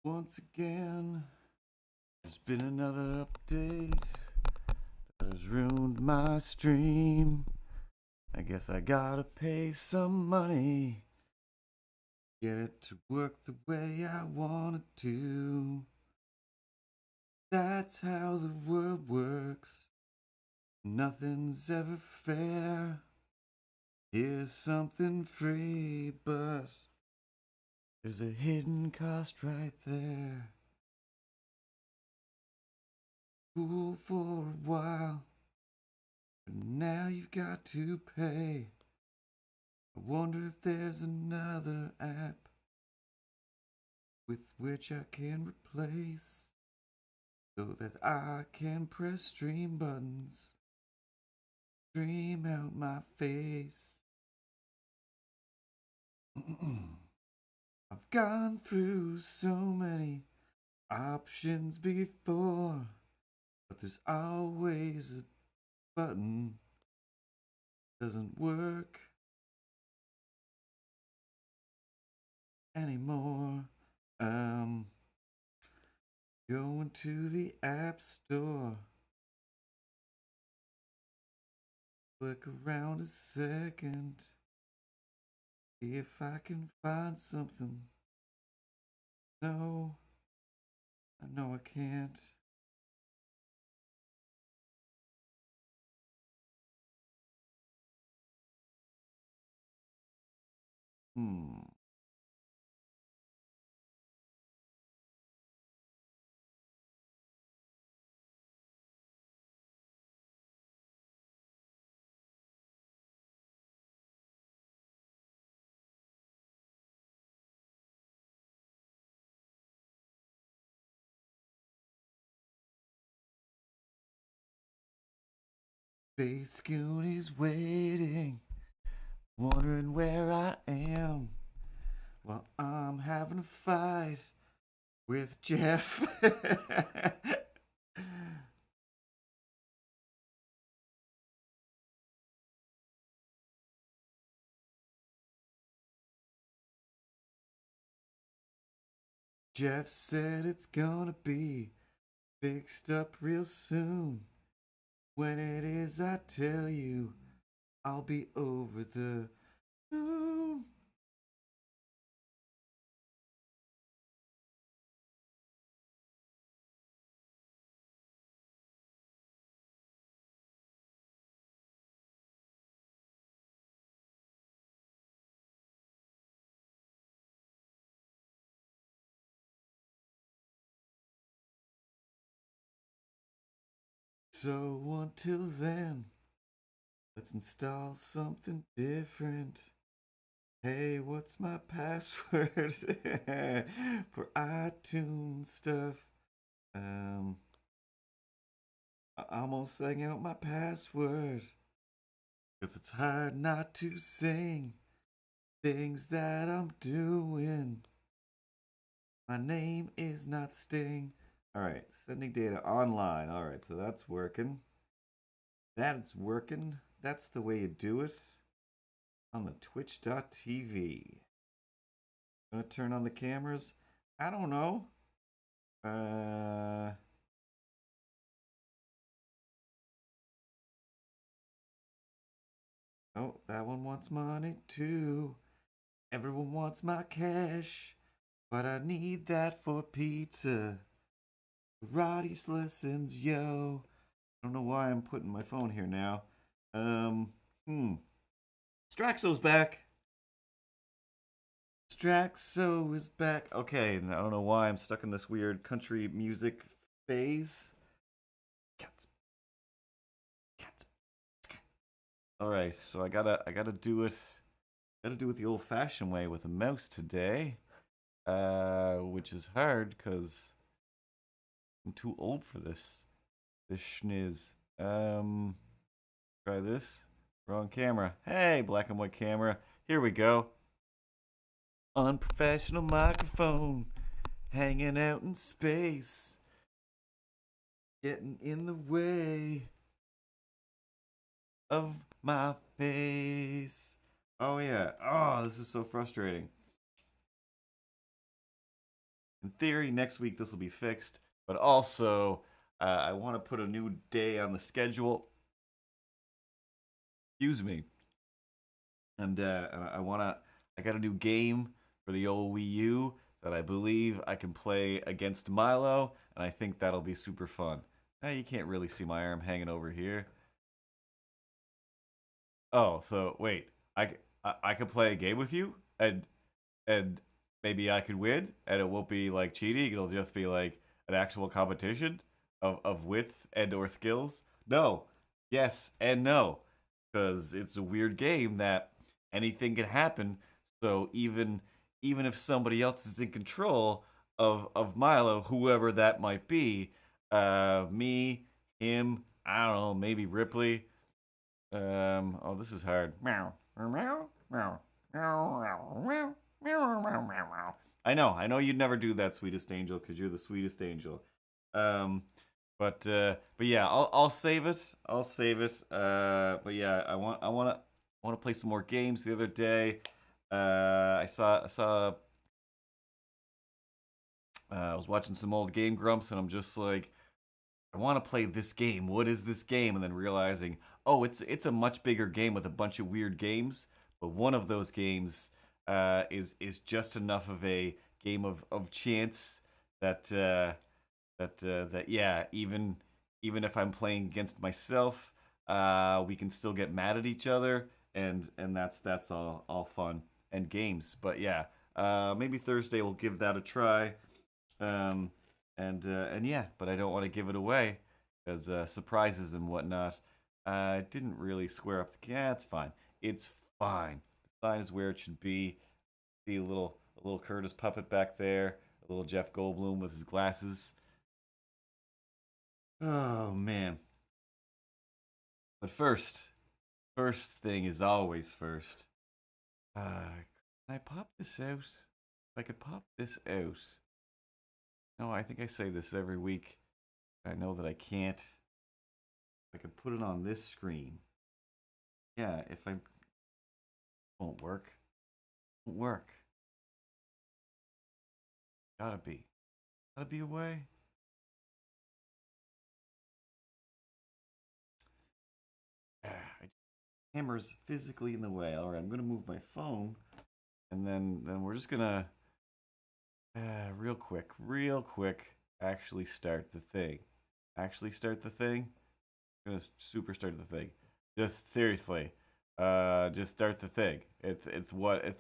Once again, there's been another update that has ruined my stream. I guess I gotta pay some money, get it to work the way I want it to. That's how the world works. Nothing's ever fair. Here's something free, but there's a hidden cost right there. Cool for a while, but now you've got to pay. I wonder if there's another app with which I can replace so that I can press stream buttons, stream out my face. I've gone through so many options before, but there's always a button that doesn't work anymore. Going to the App Store. Look around a second. See if I can find something. No, I know I can't. Hmm. Space Goonie's waiting, wondering where I am while I'm having a fight with Jeff. Jeff said it's gonna be fixed up real soon. When it is, I tell you, I'll be over the moon. So until then, let's install something different. Hey, what's my password for iTunes stuff? I almost sang out my password. Cause it's hard not to sing things that I'm doing. My name is not Sting. Alright, sending data online. Alright, so that's working. That's working. That's the way you do it. On the twitch.tv. Gonna turn on the cameras? I don't know. Oh, that one wants money too. Everyone wants my cash, but I need that for pizza. Karate lessons, yo. I don't know why I'm putting my phone here now. Straxo's back. Straxo is back. Okay, and I don't know why I'm stuck in this weird country music phase. Cats. Cats. All right, so I gotta do it. Gotta do it the old-fashioned way with a mouse today, which is hard because I'm too old for this. This schniz. Try this. Wrong camera. Hey, black and white camera. Here we go. Unprofessional microphone, hanging out in space, getting in the way of my face. Oh yeah. Oh, this is so frustrating. in theory, next week this will be fixed. But also, I want to put a new day on the schedule. Excuse me. And I got a new game for the old Wii U that I believe I can play against Milo, and I think that'll be super fun. Now you can't really see my arm hanging over here. Oh, so wait, I could play a game with you, and maybe I could win, and it won't be like cheating. It'll just be like an actual competition of width and or skills. No, yes and no, because it's a weird game that anything can happen. So even if somebody else is in control of Milo, whoever that might be, me, him, I don't know, maybe Ripley. Oh, this is hard. Meow, meow, meow, meow, meow. I know you'd never do that, sweetest angel, because you're the sweetest angel. Um, but yeah, I'll save it. I'll save it. But yeah, I want to play some more games. The other day, I was watching some old Game Grumps, and I'm just like, I want to play this game. What is this game? And then realizing, oh, it's a much bigger game with a bunch of weird games. But one of those games is just enough of a game of chance that that yeah, even if I'm playing against myself, we can still get mad at each other, and that's all fun and games. But yeah, maybe Thursday we'll give that a try. Um, and yeah, but I don't want to give it away because surprises and whatnot. Didn't really square up the. Yeah, it's fine. It's fine. The sign is where it should be. See a little Curtis puppet back there. A little Jeff Goldblum with his glasses. Oh man. But first thing is always first. Can I pop this out? If I could pop this out. No, I think I say this every week. I know that I can't. I could put it on this screen. Yeah, if I won't work. Won't work. Gotta be. Gotta be a way. Camera's physically in the way. All right, I'm gonna move my phone, and then we're just gonna real quick, actually start the thing. Actually start the thing. I'm gonna super start the thing. Just seriously, just start the thing. It's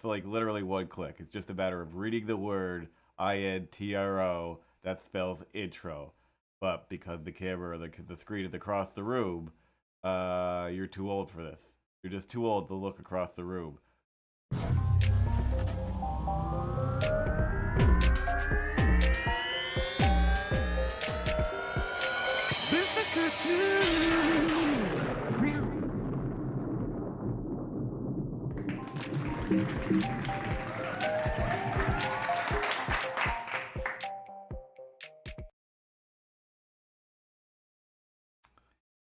like literally one click. It's just a matter of reading the word intro that spells intro. But because the camera, the screen is across the room, you're too old for this. You're just too old to look across the room.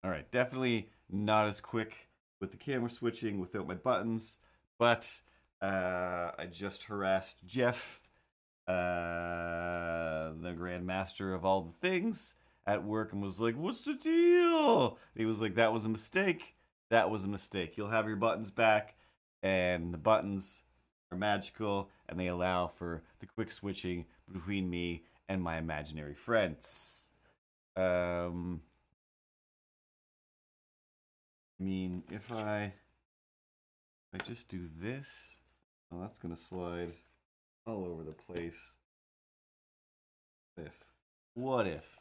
All right, definitely not as quick with the camera switching without my buttons, but I just harassed Jeff, the Grand Master of all the things, at work and was like, "What's the deal?" And he was like, "That was a mistake. That was a mistake. You'll have your buttons back, and the buttons are magical, and they allow for the quick switching between me and my imaginary friends." I mean, if I just do this, well, that's gonna slide all over the place. What if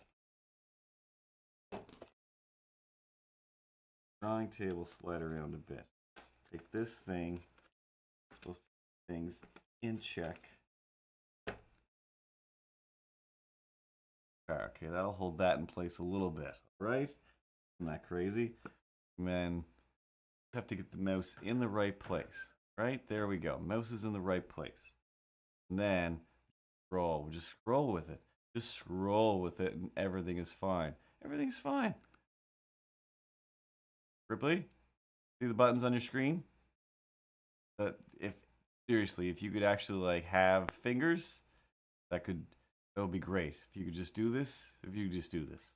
drawing table slide around a bit? Take this thing, it's supposed to keep things in check. Okay, that'll hold that in place a little bit, right? Isn't that crazy? And then have to get the mouse in the right place, right? There we go. Mouse is in the right place. And then scroll. Just scroll with it. Just scroll with it, and everything is fine. Everything's fine. Ripley, see the buttons on your screen? If seriously, if you could actually like have fingers that could That would be great if you could just do this. If you could just do this.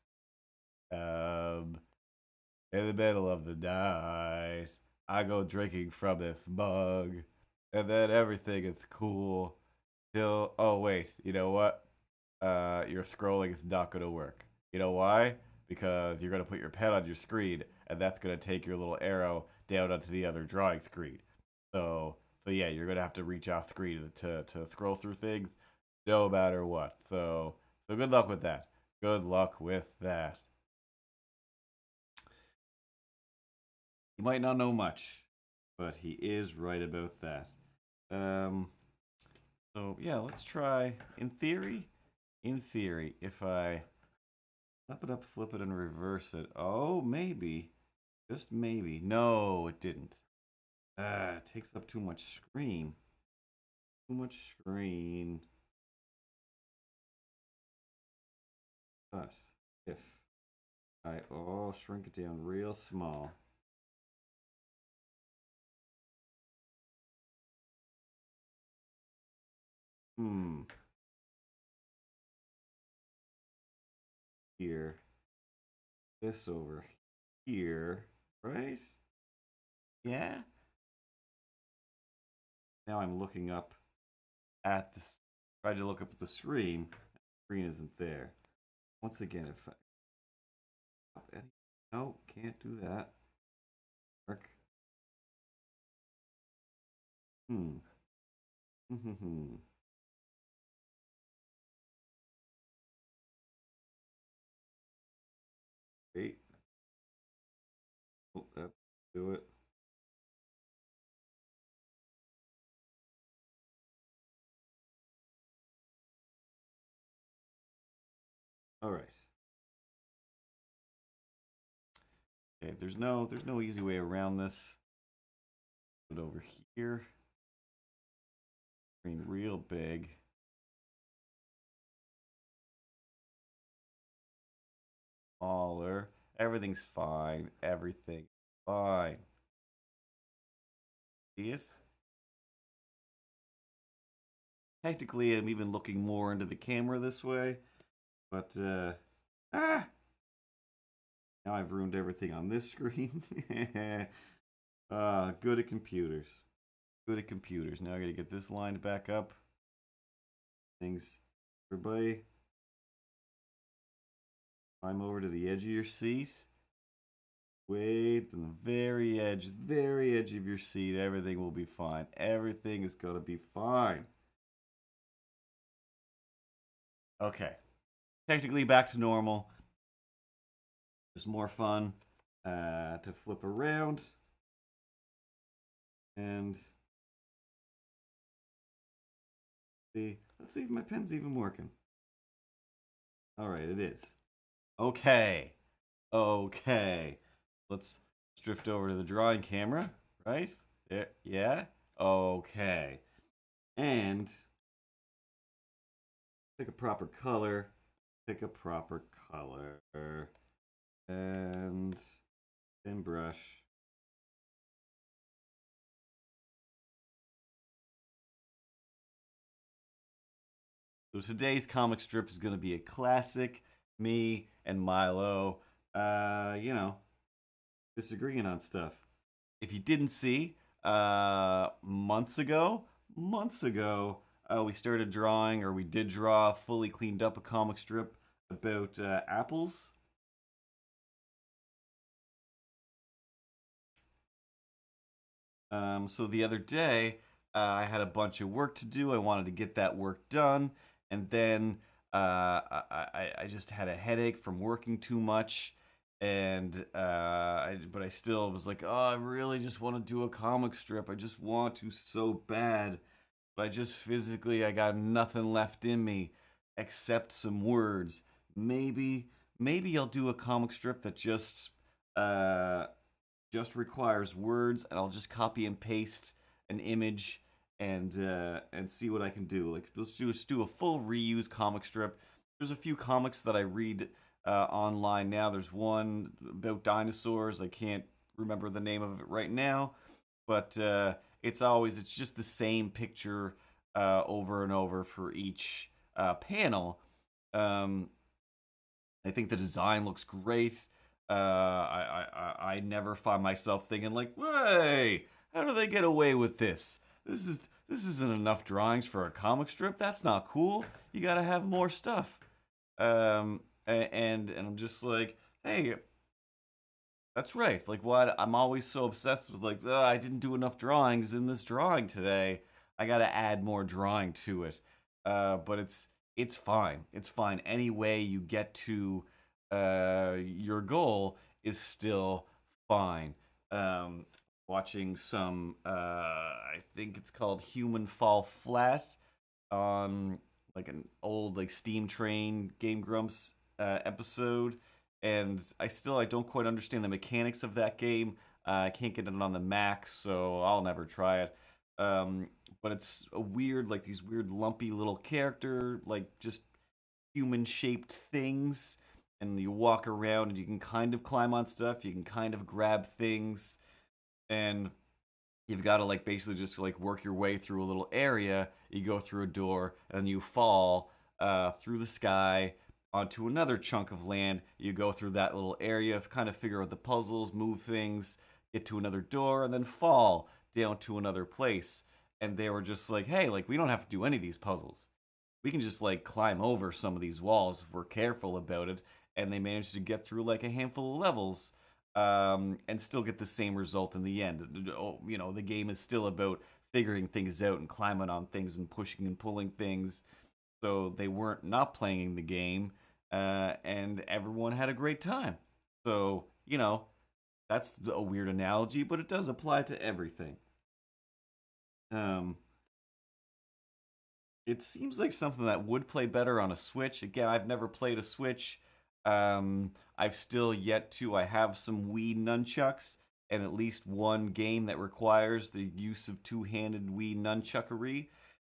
In the middle of the night, I go drinking from this mug, and then everything is cool. Till oh wait, you know what? Your scrolling is not gonna work. You know why? Because you're gonna put your pen on your screen, and that's gonna take your little arrow down onto the other drawing screen. So yeah, you're gonna have to reach off screen to scroll through things, no matter what. So good luck with that. Good luck with that. He might not know much, but he is right about that. So yeah, let's try. In theory, if I flip it up, flip it, and reverse it. Oh, maybe. Just maybe. No, it didn't. It takes up too much screen. Too much screen. But if I shrink it down real small. Here. This over here. Right? Yeah? Now I'm looking up at the... Tried to look up at the screen. The screen isn't there. Once again, if I... No, can't do that. Work. Great. Oh, that do it. All right. Okay, there's no easy way around this. Put it over here. Screen real big. Smaller. Everything's fine. Everything's fine. See it? Technically, I'm even looking more into the camera this way, but now I've ruined everything on this screen. Good at computers. Good at computers. Now I gotta get this lined back up. Things, everybody. Climb over to the edge of your seat. Wait, on the very edge of your seat. Everything will be fine. Everything is gonna be fine. Okay. Technically back to normal. Just more fun to flip around. And see, let's see if my pen's even working. All right, it is. Okay. Okay. Let's drift over to the drawing camera, right? There, yeah. Okay. And pick a proper color. Pick a proper color. And then brush. So today's comic strip is going to be a classic. Me and Milo, you know, disagreeing on stuff. If you didn't see, months ago, we started drawing, or we did draw, fully cleaned up a comic strip about apples. So the other day, I had a bunch of work to do. I wanted to get that work done, and then I just had a headache from working too much, and but I still was like, oh, I really just want to do a comic strip. I just want to so bad, but I just physically I got nothing left in me except some words. Maybe I'll do a comic strip that just requires words, and I'll just copy and paste an image and see what I can do. Like, let's just do a full reuse comic strip. There's a few comics that I read online now. There's one about dinosaurs. I can't remember the name of it right now, but it's just the same picture over and over for each panel. I think the design looks great. I never find myself thinking like, "Hey, how do they get away with this? This isn't enough drawings for a comic strip. That's not cool. You got to have more stuff." And I'm just like, "Hey, that's right. Like, what? I'm always so obsessed with like, I didn't do enough drawings in this drawing today. I got to add more drawing to it." But it's fine. It's fine. Any way you get to your goal is still fine. Um, Watching some, I think it's called Human Fall Flat on like an old like Steam Train Game Grumps episode, and I don't quite understand the mechanics of that game. I can't get it on the Mac, so I'll never try it. But it's a weird, like these weird lumpy little character, like just human shaped things, and you walk around and you can kind of climb on stuff, you can kind of grab things, and you've got to like basically just like work your way through a little area. You go through a door and you fall through the sky onto another chunk of land. You go through that little area, kind of figure out the puzzles, move things, get to another door, and then fall down to another place. And they were just like, hey, like we don't have to do any of these puzzles. We can just like climb over some of these walls if we're careful about it. And they managed to get through like a handful of levels, and still get the same result in the end. You know, the game is still about figuring things out and climbing on things and pushing and pulling things. So they weren't not playing the game, and everyone had a great time. So, you know, that's a weird analogy, but it does apply to everything. Um, it seems like something that would play better on a Switch. Again, I've never played a Switch. I've still yet to. I have some Wii nunchucks and at least one game that requires the use of two-handed Wii nunchuckery.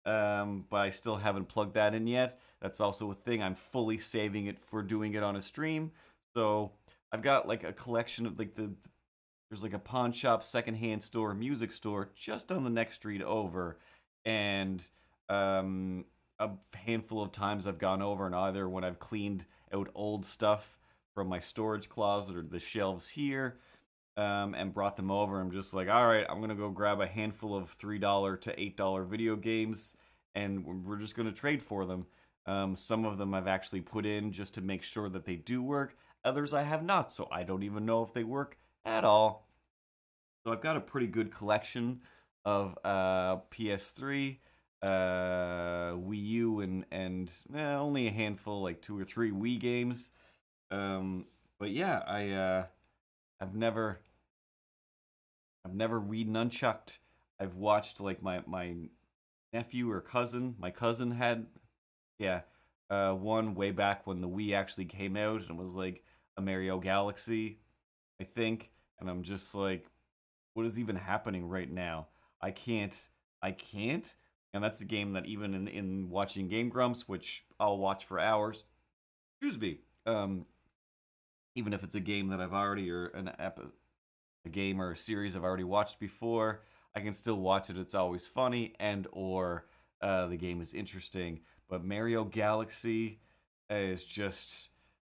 But I still haven't plugged that in yet. That's also a thing. I'm fully saving it for doing it on a stream. So I've got like a collection of like there's like a pawn shop, secondhand store, music store just on the next street over, and a handful of times I've gone over, and either when I've cleaned out old stuff from my storage closet or the shelves here, and brought them over. I'm just like, all right, I'm gonna go grab a handful of $3 to $8 video games, and we're just gonna trade for them. Some of them I've actually put in just to make sure that they do work. Others I have not, so I don't even know if they work at all. So I've got a pretty good collection of PS3, Wii U, and only a handful, like 2 or 3 Wii games. But yeah, I've never I've never Wii nunchucked. I've watched like my nephew or cousin. My cousin had, yeah, one way back when the Wii actually came out and was like a Mario Galaxy, I think. And I'm just like, what is even happening right now? I can't. I can't. And that's a game that even in watching Game Grumps, which I'll watch for hours. Excuse me. Even if it's a game that I've already or a game or a series I've already watched before, I can still watch it. It's always funny and or the game is interesting. But Mario Galaxy is just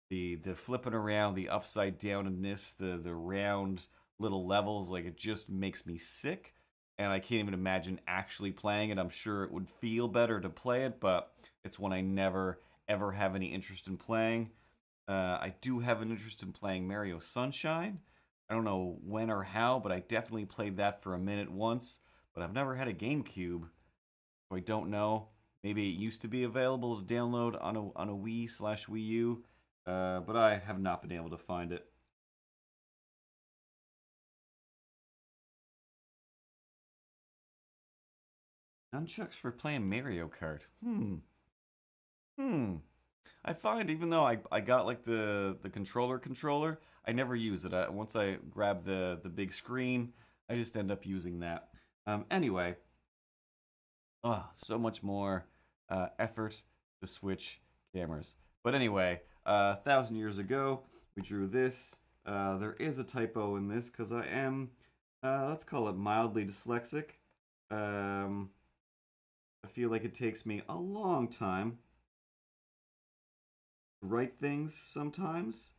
the flipping around, the upside downness, the round little levels. Like it just makes me sick, and I can't even imagine actually playing it. I'm sure it would feel better to play it, but it's one I never ever have any interest in playing. I do have an interest in playing Mario Sunshine. I don't know when or how, but I definitely played that for a minute once. But I've never had a GameCube, so I don't know. Maybe it used to be available to download on a Wii/Wii U, but I have not been able to find it. Nunchucks for playing Mario Kart. Hmm. I find even though I got like the controller, I never use it. Once I grab the big screen, I just end up using that. Anyway, so much more effort to switch cameras. But anyway, 1,000 years ago, we drew this. There is a typo in this because I am, let's call it mildly dyslexic. I feel like it takes me a long time write things sometimes.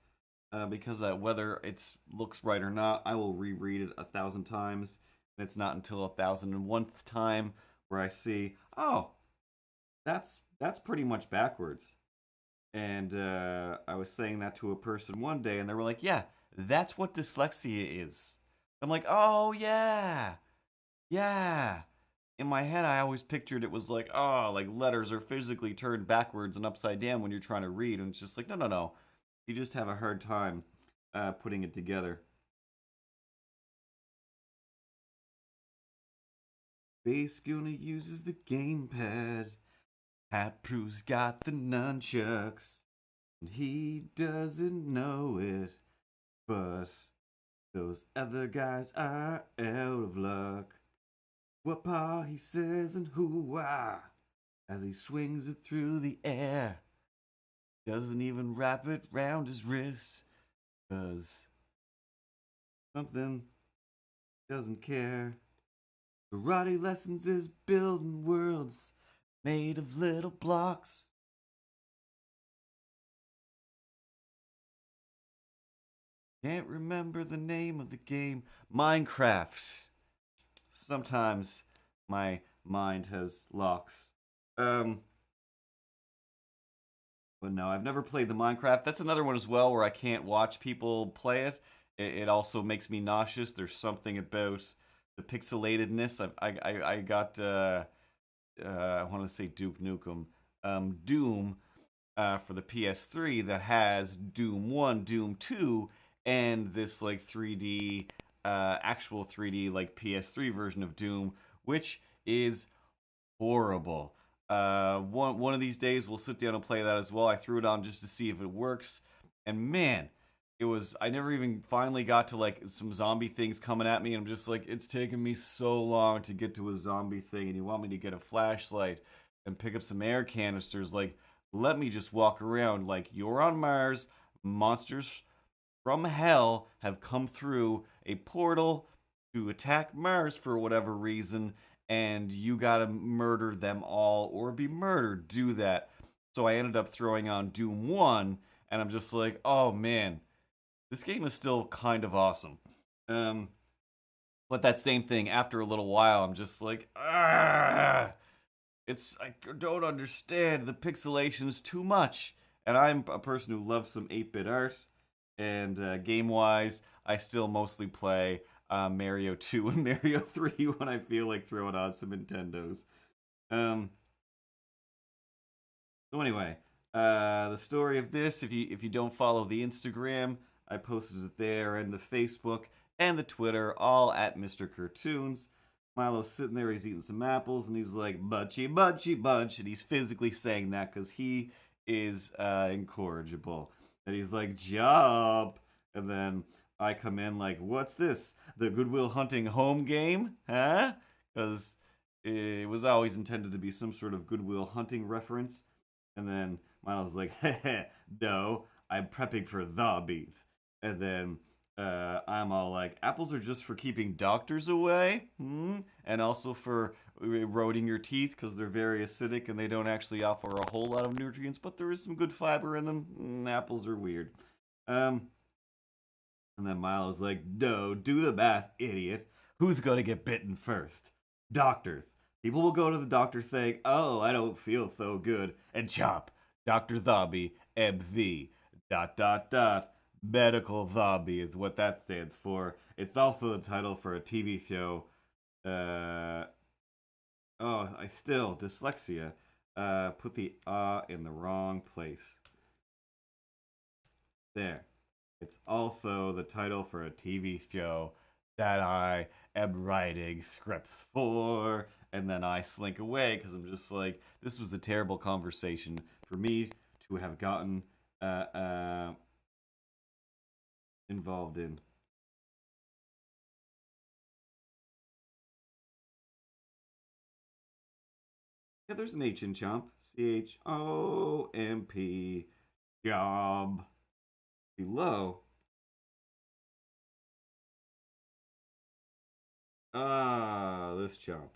Because whether it looks right or not, I will reread it 1,000 times, and it's not until 1,001th time where I see, oh, that's pretty much backwards. And I was saying that to a person one day, and they were like, "Yeah, that's what dyslexia is." I'm like, "Oh yeah, yeah." In my head, I always pictured it was like, oh, like letters are physically turned backwards and upside down when you're trying to read, and it's just like, no, no, no. You just have a hard time putting it together. Base Guna uses the gamepad. Hat Prue's got the nunchucks. And he doesn't know it. But those other guys are out of luck. Whoop-ah, he says, and hoo-ah, as he swings it through the air. Doesn't even wrap it round his wrist, 'cause something doesn't care. Karate lessons is building worlds made of little blocks. Can't remember the name of the game. Minecraft. Sometimes my mind has locks. But no, I've never played the Minecraft. That's another one as well where I can't watch people play it. It also makes me nauseous. There's something about the pixelatedness. I got I want to say Duke Nukem, Doom for the PS3 that has Doom 1, Doom 2, and this like 3D, actual 3D like PS3 version of Doom, which is horrible. One of these days we'll sit down and play that as well. I threw it on just to see if it works, and man, it was. I never even finally got to like some zombie things coming at me, and I'm just like, it's taken me so long to get to a zombie thing, and you want me to get a flashlight and pick up some air canisters? Like, let me just walk around. Like, you're on Mars. Monsters from hell have come through a portal to attack Mars for whatever reason, and you gotta murder them all or be murdered. Do that. So I ended up throwing on Doom 1, and I'm just like, oh man, this game is still kind of awesome. Um, but that same thing, after a little while, I'm just like, ah, I don't understand. The pixelation's too much. And I'm a person who loves some 8-bit art. And game-wise, I still mostly play Mario 2 and Mario 3 when I feel like throwing on some Nintendos. Um, so anyway, the story of this, if you don't follow the Instagram, I posted it there, and the Facebook and the Twitter, all at Mr. Cartoons. Milo's sitting there, he's eating some apples, and he's like, "Butchy, butchy, bunch," and he's physically saying that because he is incorrigible. And he's like, "Job," and then I come in like, "What's this? The Goodwill Hunting home game, huh?" Because it was always intended to be some sort of Goodwill Hunting reference. And then Milo's like, "Heh, no, I'm prepping for the beef." And then I'm all like, apples are just for keeping doctors away, and also for eroding your teeth because they're very acidic and they don't actually offer a whole lot of nutrients, but there is some good fiber in them. Apples are weird. And then Milo's like, "No, do the math, idiot. Who's gonna get bitten first? Doctor. People will go to the doctor saying, 'Oh, I don't feel so good,' and chop. Dr. Thobby, MV. Dot dot dot. Medical Thobby is what that stands for. It's also the title for a TV show. Uh, dyslexia. Put the in the wrong place. There. It's also the title for a TV show that I am writing scripts for, and then I slink away because I'm just like, this was a terrible conversation for me to have gotten involved in. Yeah, there's an H in chomp. CHOMP. Job. Below. This chomp.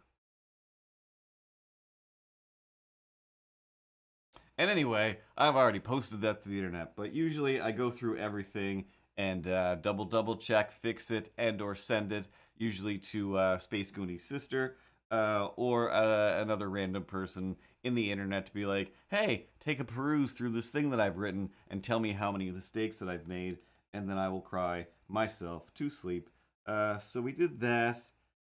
And anyway, I've already posted that to the internet, but usually I go through everything and double check, fix it, and or send it usually to Space Goonie's sister or another random person in the internet to be like, hey, take a peruse through this thing that I've written and tell me how many mistakes that I've made, and then I will cry myself to sleep. So we did that.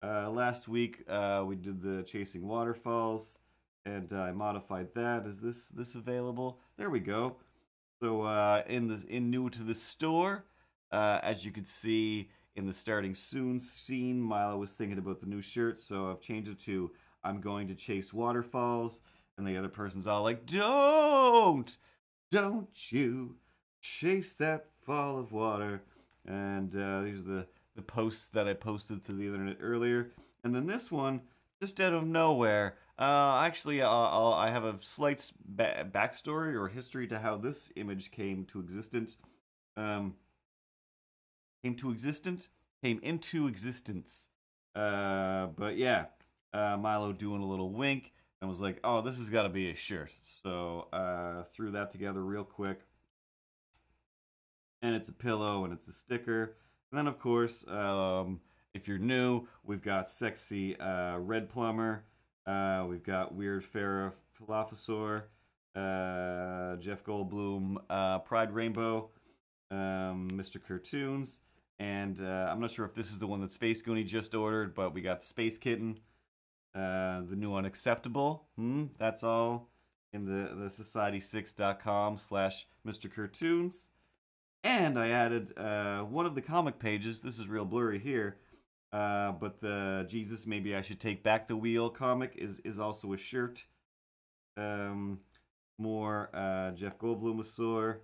Last week we did the Chasing Waterfalls, and I modified that. Is this available? There we go. So in new to the store, as you can see in the starting soon scene, Milo was thinking about the new shirt, so I've changed it to I'm going to chase waterfalls, and the other person's all like, don't you chase that fall of water. And these are the posts that I posted to the internet earlier. And then this one, just out of nowhere, actually, I have a slight backstory or history to how this image came to existence. Um, came to existence? Came into existence. But yeah, Milo doing a little wink and was like, oh, this has got to be a shirt. So threw that together real quick. And it's a pillow and it's a sticker. And then, of course, if you're new, we've got sexy Red Plumber. We've got Weird Farrah Philosopher, Jeff Goldblum, Pride Rainbow, Mr. Cartoons. And I'm not sure if this is the one that Space Goonie just ordered, but we got Space Kitten, the new Unacceptable. That's all in the society6.com/Mr. Cartoons. And I added one of the comic pages. This is real blurry here, but the Jesus Maybe I Should Take Back the Wheel comic is also a shirt. More Jeff Goldblum sore.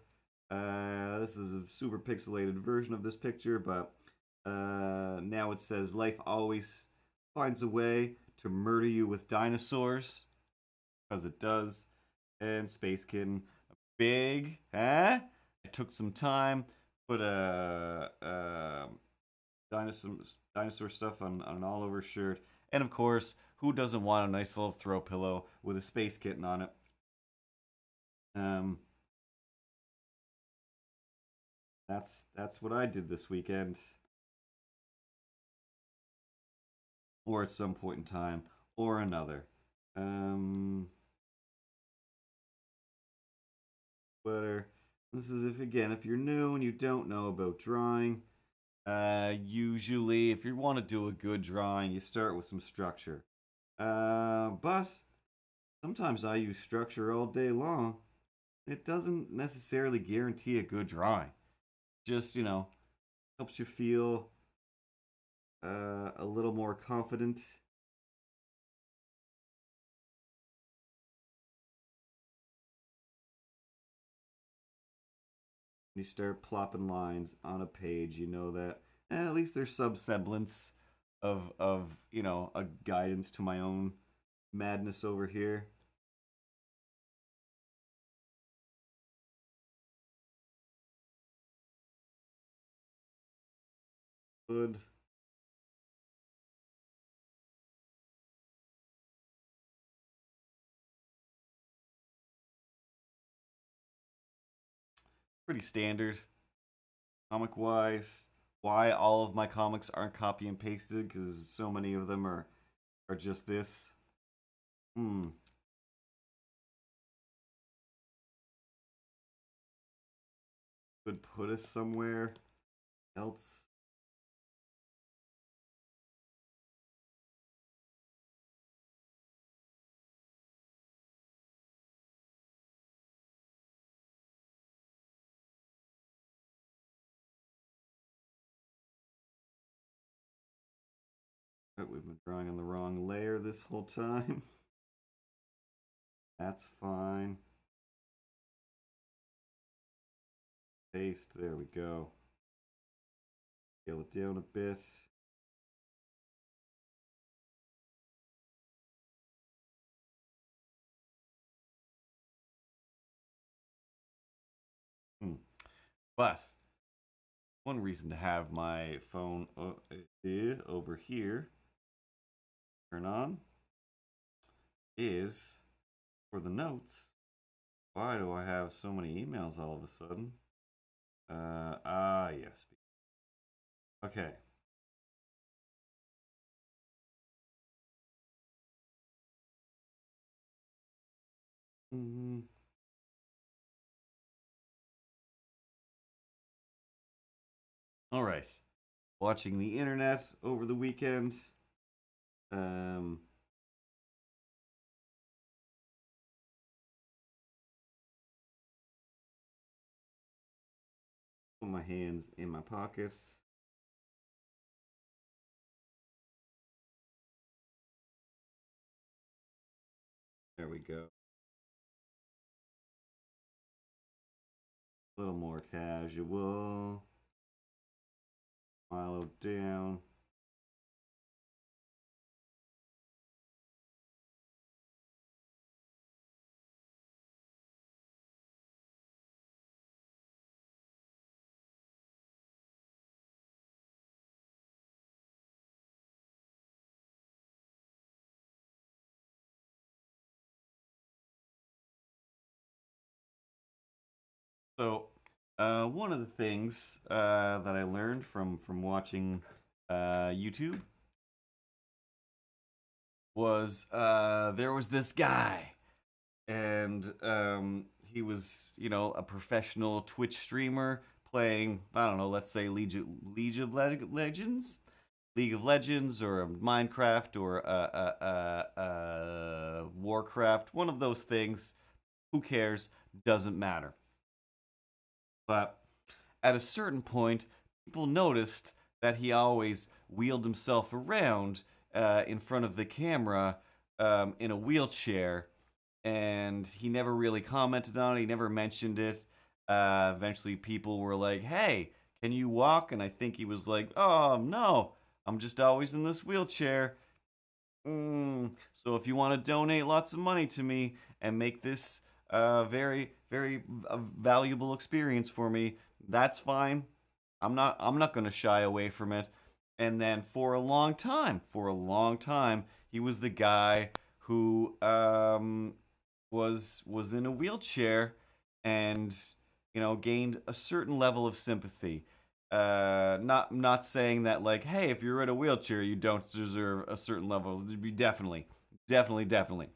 This is a super pixelated version of this picture, but now it says life always finds a way to murder you with dinosaurs, because it does. And Space Kitten, big, huh? I took some time, put a dinosaur stuff on an all over shirt, and of course, who doesn't want a nice little throw pillow with a Space Kitten on it? That's what I did this weekend, or at some point in time, or another. But this is if you're new and you don't know about drawing. Usually, if you want to do a good drawing, you start with some structure. But sometimes I use structure all day long. It doesn't necessarily guarantee a good drawing. Just, helps you feel a little more confident. You start plopping lines on a page, you know that at least there's some semblance of a guidance to my own madness over here. Good. Pretty standard comic wise. Why all of my comics aren't copy and pasted, because so many of them are just this. Could put us somewhere else. But we've been drawing on the wrong layer this whole time. That's fine. Paste, there we go. Scale it down a bit. But one reason to have my phone over here turn on is for the notes Why do I have so many emails all of a sudden? Yes. Okay. Mm-hmm. All right. Watching the internet over the weekend. Um, put my hands in my pockets. There we go. A little more casual. Milo down. So, one of the things that I learned from watching YouTube was there was this guy, and he was, a professional Twitch streamer playing, I don't know, let's say League of Legends, League of Legends, or Minecraft, or Warcraft, one of those things. Who cares? Doesn't matter. But at a certain point, people noticed that he always wheeled himself around in front of the camera in a wheelchair, and he never really commented on it. He never mentioned it. Eventually, people were like, "Hey, can you walk?" And I think he was like, "Oh no, I'm just always in this wheelchair." So if you want to donate lots of money to me and make this very, very valuable experience for me, that's fine. I'm not going to shy away from it. And then for a long time, he was the guy who was in a wheelchair and gained a certain level of sympathy. Not saying that, like, hey, if you're in a wheelchair, you don't deserve a certain level. Definitely, definitely, definitely.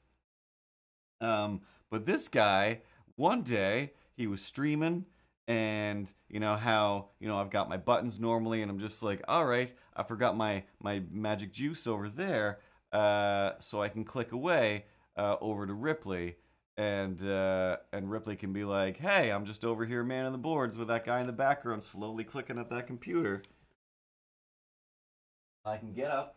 But this guy, one day, he was streaming, and how I've got my buttons normally, and I'm just like, all right, I forgot my magic juice over there, so I can click away over to Ripley, and Ripley can be like, hey, I'm just over here manning the boards with that guy in the background, slowly clicking at that computer. I can get up.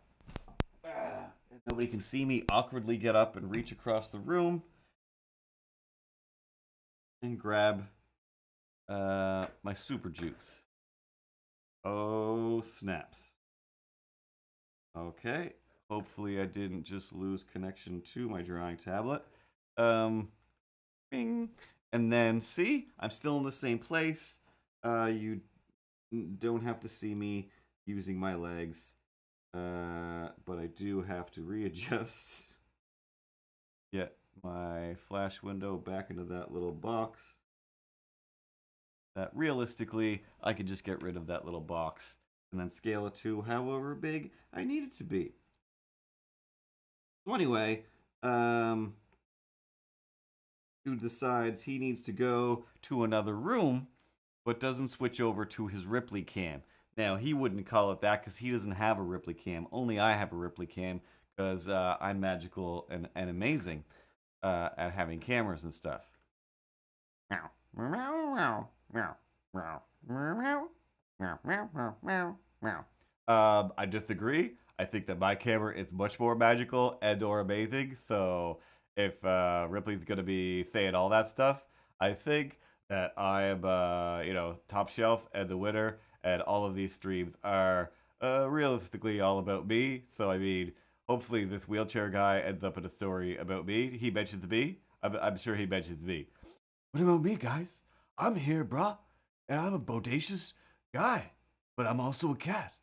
And nobody can see me awkwardly get up and reach across the room and grab my super juice. Oh, snaps. Okay. Hopefully I didn't just lose connection to my drawing tablet. Bing. And then, see? I'm still in the same place. You don't have to see me using my legs. But I do have to readjust. Get my flash window back into that little box. That realistically, I could just get rid of that little box and then scale it to however big I need it to be. So anyway, who decides he needs to go to another room, but doesn't switch over to his Ripley cam. Now, he wouldn't call it that because he doesn't have a Ripley cam. Only I have a Ripley cam because I'm magical and amazing at having cameras and stuff. Meow. Meow. Meow. Meow. Meow. Meow. Meow. Meow. Meow. Meow. I disagree. I think that my camera is much more magical and or amazing. So if Ripley's gonna be saying all that stuff, I think that I am, top shelf and the winner. And all of these streams are realistically all about me. So I mean, hopefully this wheelchair guy ends up in a story about me. He mentions me. I'm sure he mentions me. What about me, guys? I'm here, brah, and I'm a bodacious guy, but I'm also a cat.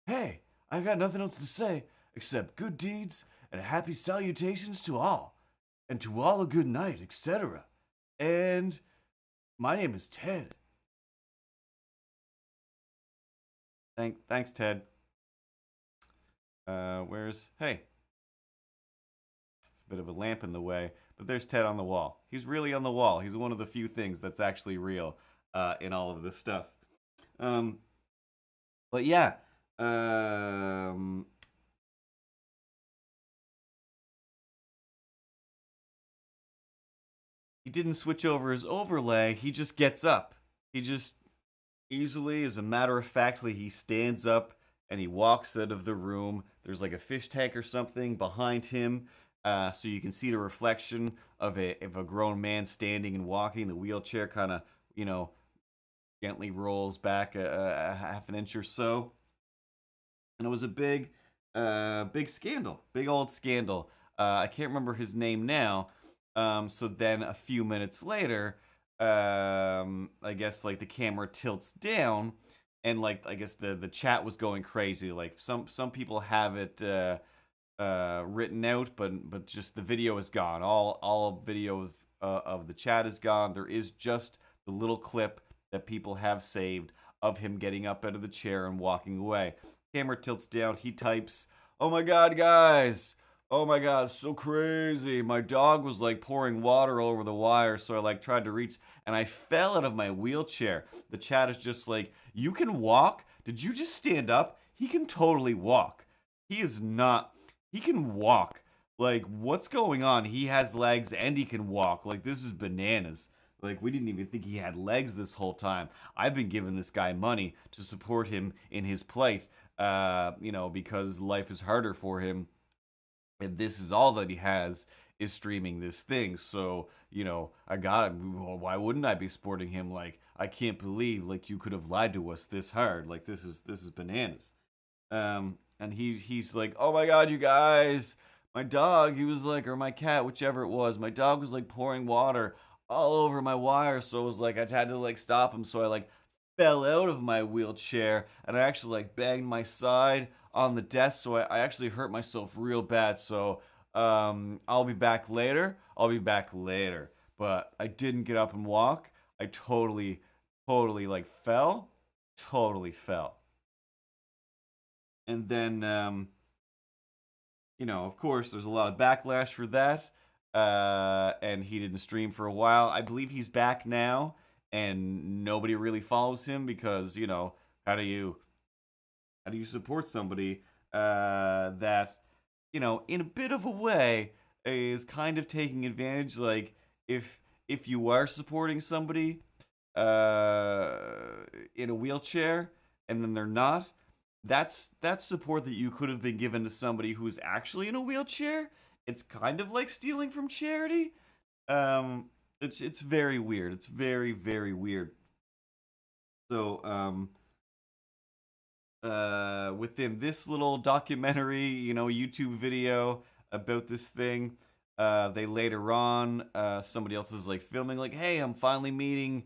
Hey, I got nothing else to say except good deeds and happy salutations to all, and to all a good night, etc. And my name is Ted. Thanks, Ted. Hey, it's a bit of a lamp in the way, but there's Ted on the wall. He's really on the wall. He's one of the few things that's actually real in all of this stuff. Um, but yeah, um, he didn't switch over his overlay. He just gets up. He just easily, as a matter of factly, he stands up and he walks out of the room. There's like a fish tank or something behind him, so you can see the reflection of a grown man standing and walking. The wheelchair kind of, gently rolls back a half an inch or so, and it was a big scandal, big old scandal. I can't remember his name now. So then a few minutes later, I guess like the camera tilts down, and like I guess the chat was going crazy. Like some people have it written out, but just the video is gone. All video of the chat is gone. There is just the little clip that people have saved of him getting up out of the chair and walking away. Camera tilts down. He types, "Oh my God, guys! Oh my God, so crazy! My dog was like pouring water over the wire, so I like tried to reach, and I fell out of my wheelchair." The chat is just like, "You can walk? Did you just stand up? He can totally walk. He is not. He can walk. Like, what's going on? He has legs and he can walk. Like, this is bananas." Like, we didn't even think he had legs this whole time. I've been giving this guy money to support him in his plight, because life is harder for him. And this is all that he has is streaming this thing. So, I got him. Well, why wouldn't I be supporting him? Like, I can't believe, like, you could have lied to us this hard. Like, this is bananas. And he's like, "Oh my God, you guys. My dog, he was like, or my cat, whichever it was, my dog was like pouring water all over my wire, so it was like I had to like stop him, so I like fell out of my wheelchair and I actually like banged my side on the desk, so I actually hurt myself real bad. So I'll be back later. I'll be back later." But I didn't get up and walk. I totally like fell. Totally fell. And then of course, there's a lot of backlash for that. And he didn't stream for a while. I believe he's back now, and nobody really follows him because how do you support somebody that in a bit of a way is kind of taking advantage? Like if you are supporting somebody uh, in a wheelchair and then they're not, that's support that you could have been given to somebody who's actually in a wheelchair. It's kind of like stealing from charity. Um, it's very weird. It's very very weird. So within this little documentary, YouTube video about this thing, they later on, somebody else is like filming, like, "Hey, I'm finally meeting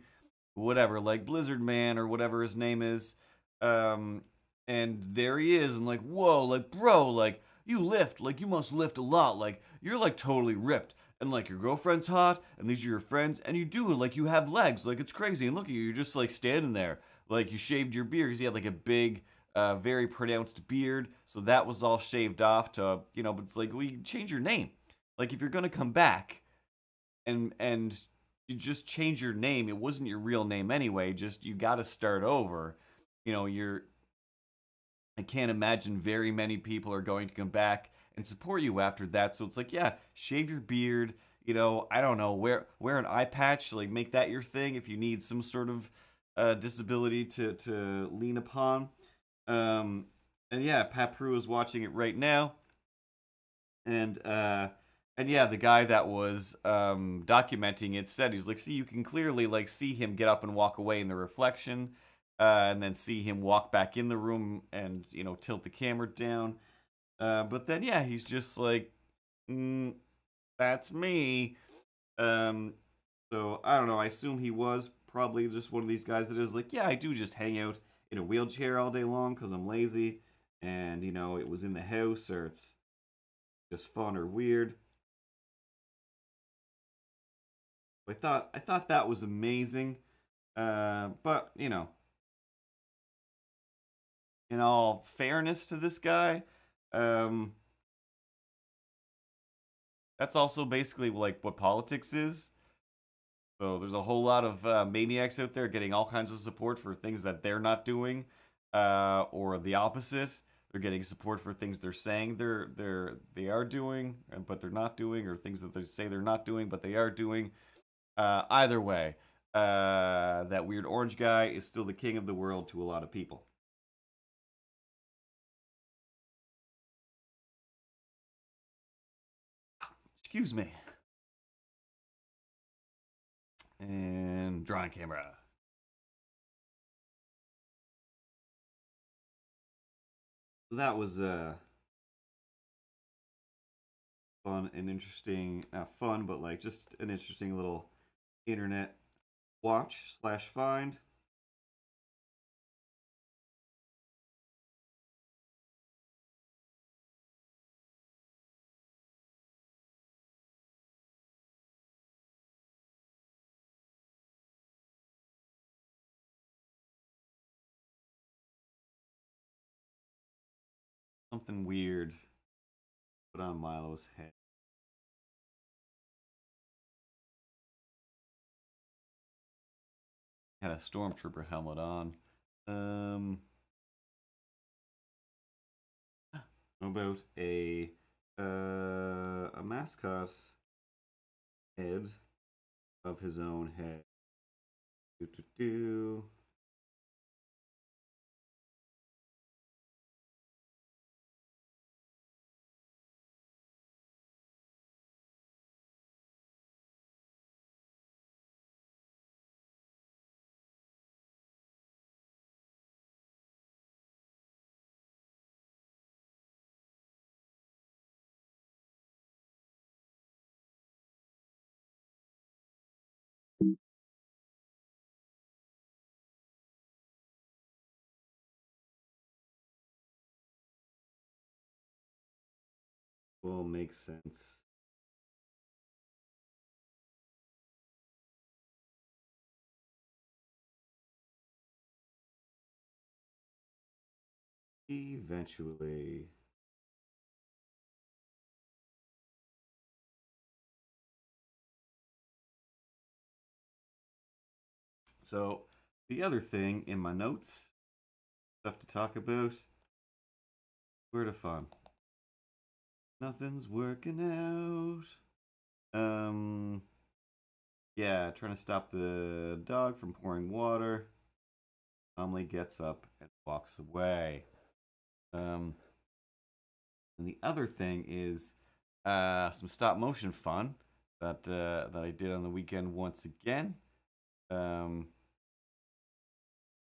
whatever, like Blizzard Man or whatever his name is." And there he is, and like, "Whoa, like, bro, like, you lift, like, you must lift a lot, like, you're like totally ripped, and like your girlfriend's hot, and these are your friends, and you do, like, you have legs, like, it's crazy, and look at you, you're just like standing there, like, you shaved your beard," because he had like a big, very pronounced beard, so that was all shaved off to, but it's like, well, you change your name, like, if you're gonna come back, and you just change your name, it wasn't your real name anyway, just you got to start over. You're I can't imagine very many people are going to come back and support you after that. So it's like, yeah, shave your beard. I don't know, wear an eye patch, like make that your thing if you need some sort of disability to lean upon. Um, and yeah, Pat Prue is watching it right now, and yeah, the guy that was documenting it said, he's like, "See, you can clearly like see him get up and walk away in the reflection, and then see him walk back in the room and tilt the camera down. But then yeah, he's just like, that's me." Um, so I don't know. I assume he was probably just one of these guys that is like, "Yeah, I do just hang out in a wheelchair all day long because I'm lazy, and it was in the house, or it's just fun or weird." I thought that was amazing. But in all fairness to this guy, um, that's also basically like what politics is. So there's a whole lot of maniacs out there getting all kinds of support for things that they're not doing, or the opposite. They're getting support for things they're saying they are doing, but they're not doing, or things that they say they're not doing, but they are doing. Either way, that weird orange guy is still the king of the world to a lot of people. Excuse me. And drawing camera. So that was fun and interesting. Not fun, but like just an interesting little internet watch slash find. Something weird put on Milo's head. Had a stormtrooper helmet on. Um, how about a mascot head of his own head? Do do do. Will make sense. Eventually. So, the other thing in my notes, stuff to talk about, where to fun. Nothing's working out. Yeah, trying to stop the dog from pouring water. Calmly gets up and walks away. Um, and the other thing is some stop motion fun that I did on the weekend once again. Um,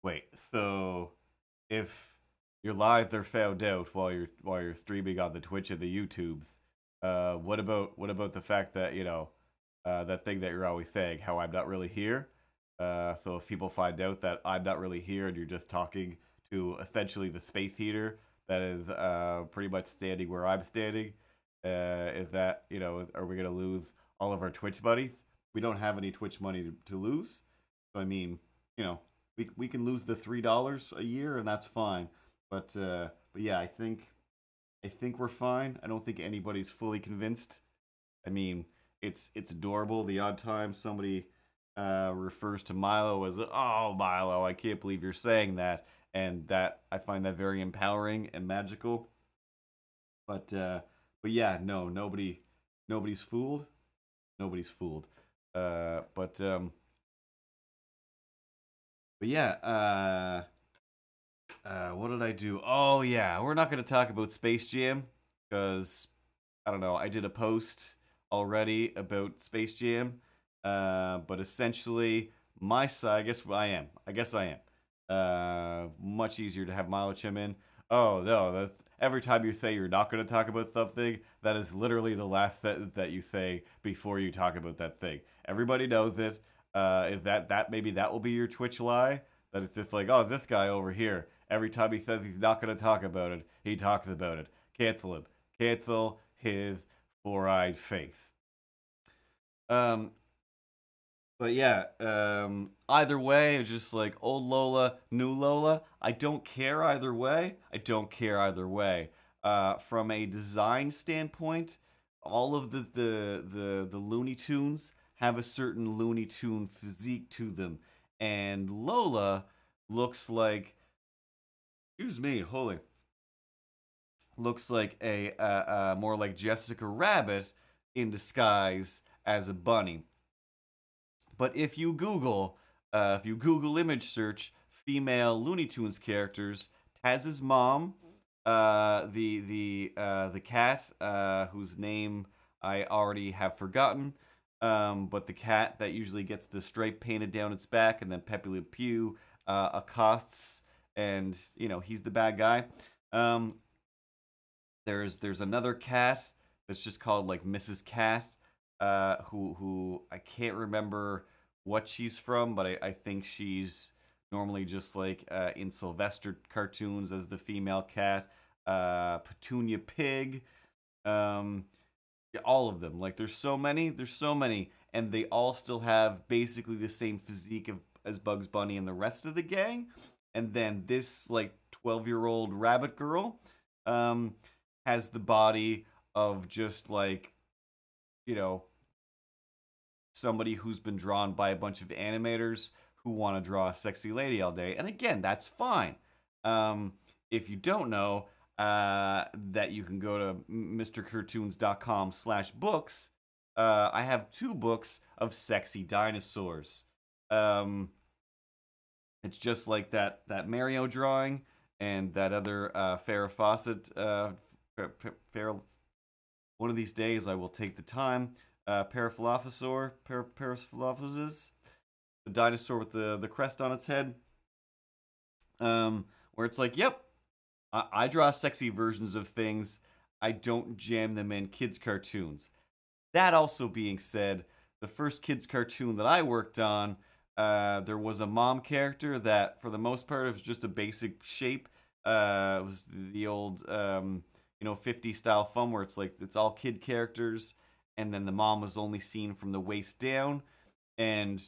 Wait, so if your lives are found out while you're streaming on the Twitch and the YouTubes, what about the fact that that thing that you're always saying, how I'm not really here? So if people find out that I'm not really here and you're just talking to essentially the space heater that is pretty much standing where I'm standing, is that are we gonna lose all of our Twitch buddies? We don't have any Twitch money to lose, so I mean, you know, we can lose the $3 a year and that's fine. But yeah, I think we're fine. I don't think anybody's fully convinced. I mean, it's adorable. The odd time somebody refers to Milo as, "Oh, Milo, I can't believe you're saying that," and that I find that very empowering and magical. But yeah, no, nobody's fooled. Nobody's fooled. Uh, but um, but yeah, what did I do? Oh yeah, we're not going to talk about Space Jam because I don't know. I did a post already about Space Jam, but essentially my side. I guess I am. I guess I am. Much easier to have Milo chime in. Oh no, every time you say you're not going to talk about something, that is literally the last sentence that you say before you talk about that thing. Everybody knows it. Is that maybe that will be your Twitch lie? That it's just like, oh, this guy over here. Every time he says he's not going to talk about it, he talks about it. Cancel him. Cancel his four-eyed face. Um, But yeah, either way, it's just like old Lola, new Lola. I don't care either way. I don't care either way. From a design standpoint, all of the Looney Tunes have a certain Looney Tune physique to them, and Lola looks like, excuse me, holy, looks like a more like Jessica Rabbit in disguise as a bunny. But if you Google image search female Looney Tunes characters, Taz's mom, the cat whose name I already have forgotten, but the cat that usually gets the stripe painted down its back, and then Pepe Le Pew accosts, and he's the bad guy. Um, there's another cat that's just called like Mrs. Cat, who I can't remember what she's from, but I think she's normally just like in Sylvester cartoons as the female cat. Petunia Pig, um, yeah, all of them. Like there's so many, and they all still have basically the same physique as Bugs Bunny and the rest of the gang. And then this like 12-year-old rabbit girl, um, has the body of just like you know somebody who's been drawn by a bunch of animators who want to draw a sexy lady all day. And again, that's fine. If you don't know, that you can go to mrcartoons.com/books. I have 2 books of sexy dinosaurs. Um, it's just like that Mario drawing and that other Farrah Fawcett. Farrah, one of these days, I will take the time. Paraphilophosaurus, the dinosaur with the crest on its head. Where it's like, yep, I draw sexy versions of things. I don't jam them in kids' cartoons. That also being said, the first kids' cartoon that I worked on, there was a mom character that, for the most part, it was just a basic shape. It was the old, 50 style fun where it's like it's all kid characters, and then the mom was only seen from the waist down, and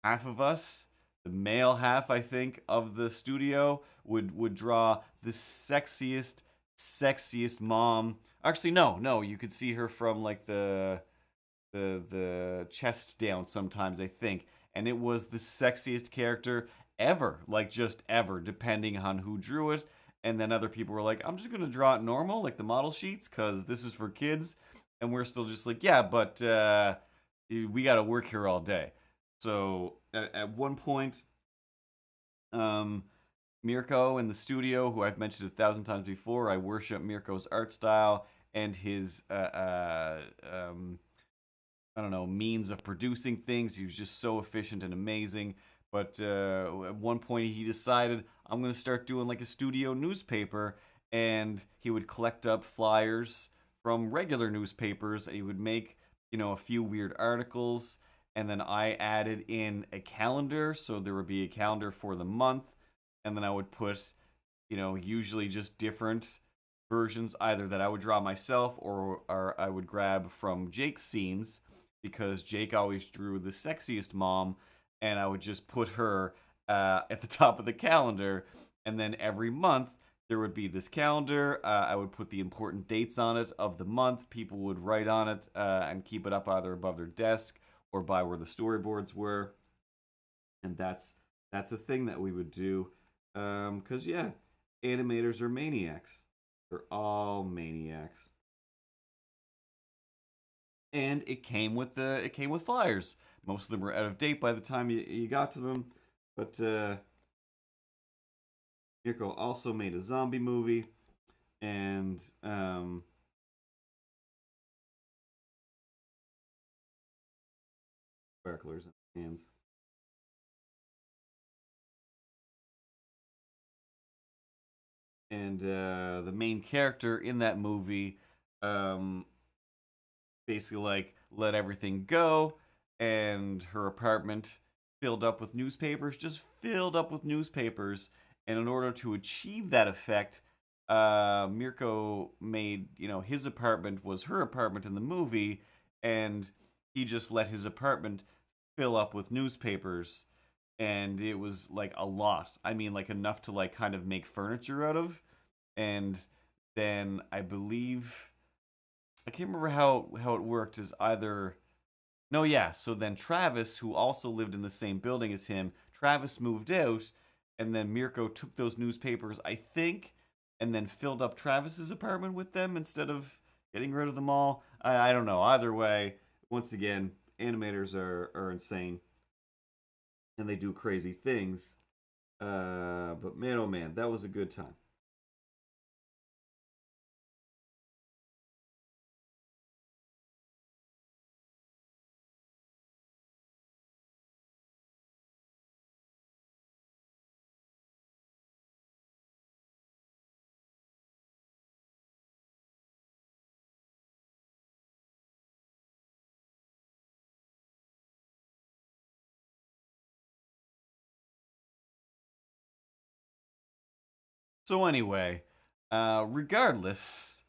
half of us, the male half, I think, of the studio would draw the sexiest mom. Actually, no, you could see her from like the chest down sometimes, I think, and it was the sexiest character ever, like just ever, depending on who drew it. And then other people were like, I'm just gonna draw it normal, like the model sheets, because this is for kids. And we're still just like, yeah, but we got to work here all day. So at one point, um, Mirko in the studio, who I've mentioned 1,000 times before, I worship Mirko's art style and his I don't know, means of producing things. He was just so efficient and amazing. But at one point, he decided, I'm going to start doing like a studio newspaper. And he would collect up flyers from regular newspapers. And he would make, a few weird articles. And then I added in a calendar. So there would be a calendar for the month. And then I would put, usually just different versions, either that I would draw myself or I would grab from Jake's scenes, because Jake always drew the sexiest mom, and I would just put her at the top of the calendar. And then every month there would be this calendar. I would put the important dates on it of the month. People would write on it and keep it up either above their desk or by where the storyboards were. And that's a thing that we would do. Because yeah, animators are maniacs. They're all maniacs. And it came with flyers. Most of them were out of date by the time you got to them, but Mirko also made a zombie movie, and sparklers in hands. And the main character in that movie, um, basically like let everything go, and her apartment filled up with newspapers, just filled up with newspapers. And in order to achieve that effect, Mirko made, his apartment was her apartment in the movie, and he just let his apartment fill up with newspapers, and it was like a lot. I mean, like enough to like kind of make furniture out of. And then I believe I can't remember how it worked. Is either no, yeah. So then Travis, who also lived in the same building as him, Travis moved out, and then Mirko took those newspapers, I think, and then filled up Travis's apartment with them instead of getting rid of them all. I don't know. Either way, once again, animators are insane, and they do crazy things. But man, oh man, that was a good time. So anyway, regardless,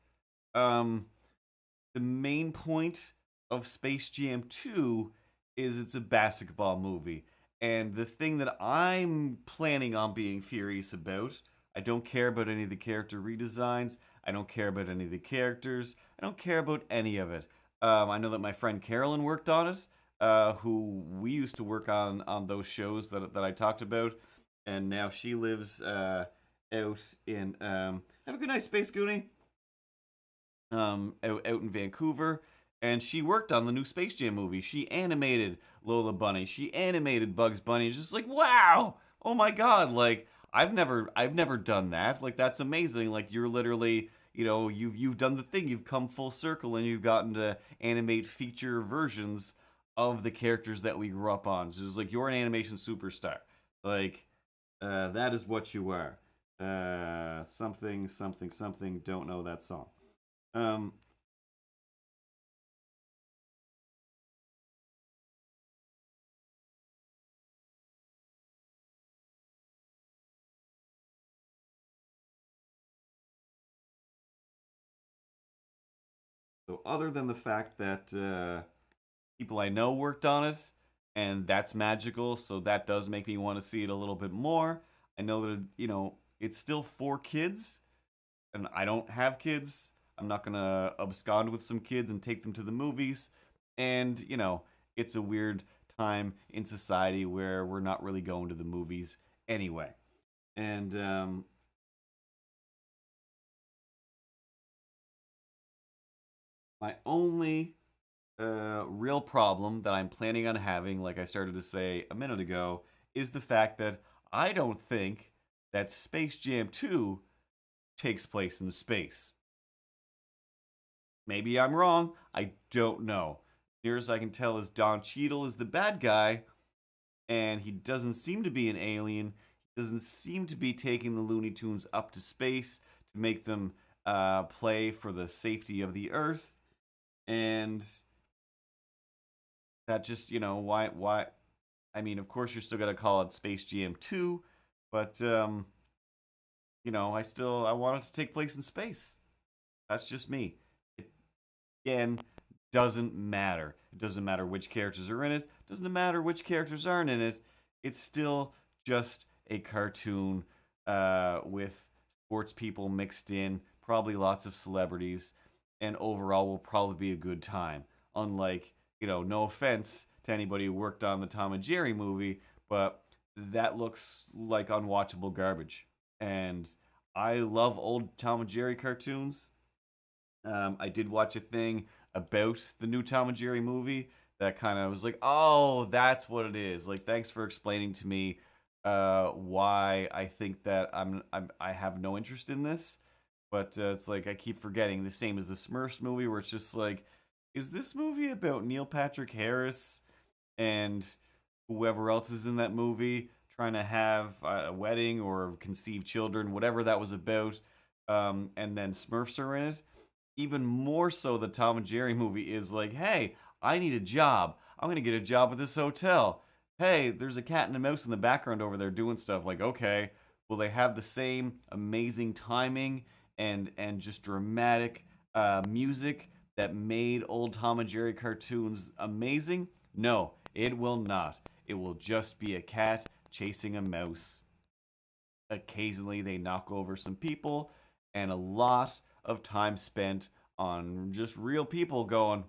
um, the main point of Space Jam 2 is it's a basketball movie. And the thing that I'm planning on being furious about, I don't care about any of the character redesigns. I don't care about any of the characters. I don't care about any of it. I know that my friend Carolyn worked on it, who we used to work on those shows that I talked about. And now she lives out in. Have a good night, Space Goonie, out in Vancouver, and she worked on the new Space Jam movie. She animated Lola Bunny. She animated Bugs Bunny. It's just like, wow, oh my god, like I've never done that. Like that's amazing. Like you're literally, you've done the thing. You've come full circle, and you've gotten to animate feature versions of the characters that we grew up on. So it's like you're an animation superstar. Like that is what you are. Something, something, something. Don't know that song. Um, so other than the fact that people I know worked on it, and that's magical, so that does make me want to see it a little bit more. I know that it's still for kids, and I don't have kids. I'm not gonna abscond with some kids and take them to the movies, and it's a weird time in society where we're not really going to the movies anyway. And my only real problem that I'm planning on having, like I started to say a minute ago, is the fact that I don't think that Space Jam 2 takes place in space. Maybe I'm wrong. I don't know. Near as I can tell is Don Cheadle is the bad guy, and he doesn't seem to be an alien. He doesn't seem to be taking the Looney Tunes up to space to make them play for the safety of the Earth. And that just, why I mean, of course, you're still gonna call it Space Jam 2, but I want it to take place in space. That's just me. It, again, doesn't matter. It doesn't matter which characters are in it. It doesn't matter which characters aren't in it. It's still just a cartoon with sports people mixed in, probably lots of celebrities, and overall will probably be a good time. Unlike, no offense to anybody who worked on the Tom and Jerry movie, but that looks like unwatchable garbage. And I love old Tom and Jerry cartoons. I did watch a thing about the new Tom and Jerry movie that kind of was like, oh, that's what it is. Like, thanks for explaining to me why I think that I have no interest in this. But it's like I keep forgetting the same as the Smurfs movie, where it's just like, is this movie about Neil Patrick Harris and whoever else is in that movie trying to have a wedding or conceive children, whatever that was about, and then Smurfs are in it? Even more so, the Tom and Jerry movie is like, hey, I need a job. I'm gonna get a job at this hotel. Hey, there's a cat and a mouse in the background over there doing stuff. Like, okay, will they have the same amazing timing and just dramatic music that made old Tom and Jerry cartoons amazing? No, it will not. It will just be a cat chasing a mouse. Occasionally, they knock over some people, and a lot of time spent on just real people going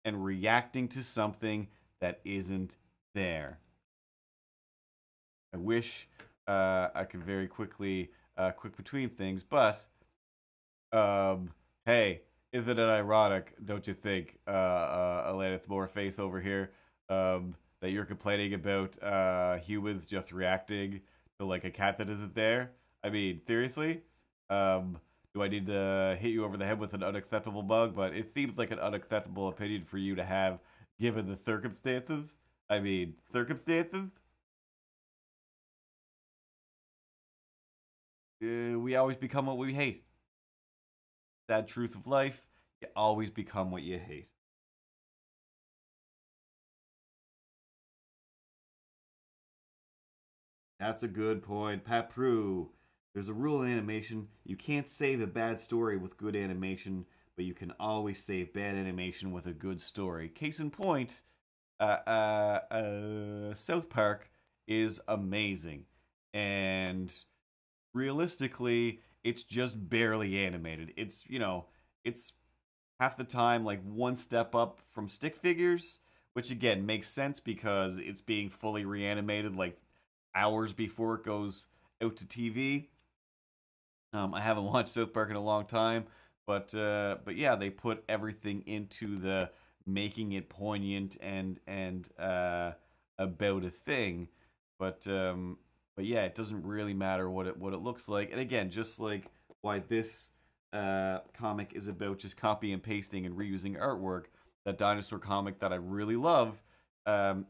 and reacting to something that isn't there. I wish I could very quickly quick between things, but hey, isn't it ironic, don't you think, Alanis More Faith over here, that you're complaining about humans just reacting to like a cat that isn't there? I mean, seriously? Um, do I need to hit you over the head with an unacceptable bug? But it seems like an unacceptable opinion for you to have, given the circumstances. I mean, circumstances? We always become what we hate. Sad truth of life, you always become what you hate. That's a good point. Pat Prue. There's a rule in animation. You can't save a bad story with good animation, but you can always save bad animation with a good story. Case in point, South Park is amazing. And realistically, it's just barely animated. It's half the time like one step up from stick figures, which again makes sense because it's being fully reanimated like hours before it goes out to TV. I haven't watched South Park in a long time, but yeah, they put everything into the making it poignant and about a thing. But yeah, it doesn't really matter what it looks like. And again, just like why this comic is about just copy and pasting and reusing artwork, that dinosaur comic that I really love.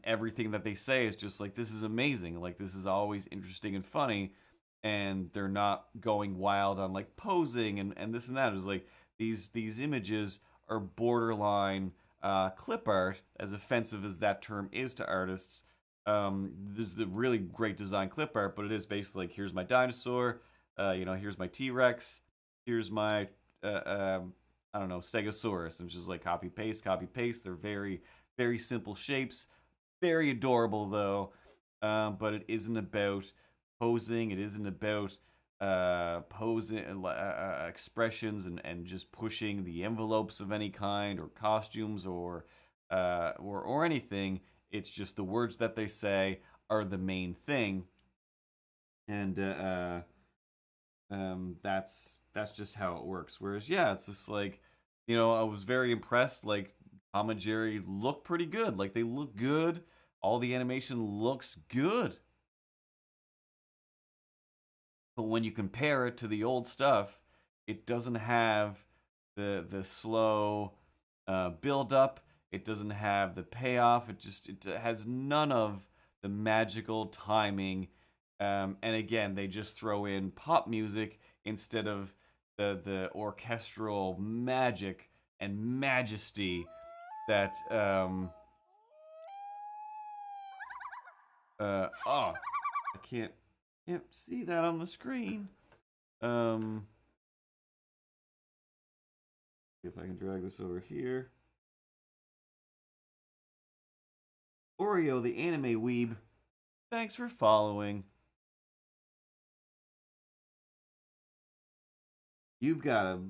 Everything that they say is just like, this is amazing. Like, this is always interesting and funny, and they're not going wild on like posing and this and that. It's like these images are borderline clip art, as offensive as that term is to artists. This is the really great design clip art, but it is basically like, here's my dinosaur, here's my T-Rex, here's my I don't know, Stegosaurus, and just like copy paste, copy paste. They're very very simple shapes, very adorable though. But it isn't about posing. It isn't about posing expressions and just pushing the envelopes of any kind or costumes or anything. It's just the words that they say are the main thing, and that's just how it works. Whereas yeah, it's just like, I was very impressed. Like, Tom and Jerry look pretty good. Like, they look good. All the animation looks good. But when you compare it to the old stuff, it doesn't have the slow build up. It doesn't have the payoff. It has none of the magical timing. And again, they just throw in pop music instead of the orchestral magic and majesty that oh, I can't see that on the screen. Um, see if I can drag this over here. Oreo, the anime weeb. Thanks for following. You've got a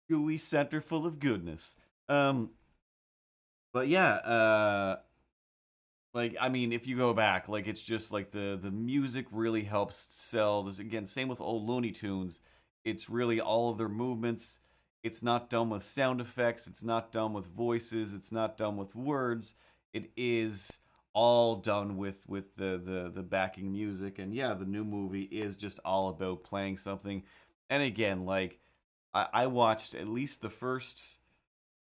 gooey center full of goodness. But yeah, like, I mean, if you go back, like, it's just like the music really helps sell this. Again, same with old Looney Tunes. It's really all of their movements. It's not done with sound effects. It's not done with voices. It's not done with words. It is all done with the backing music. And yeah, the new movie is just all about playing something. And again, like, I watched at least the first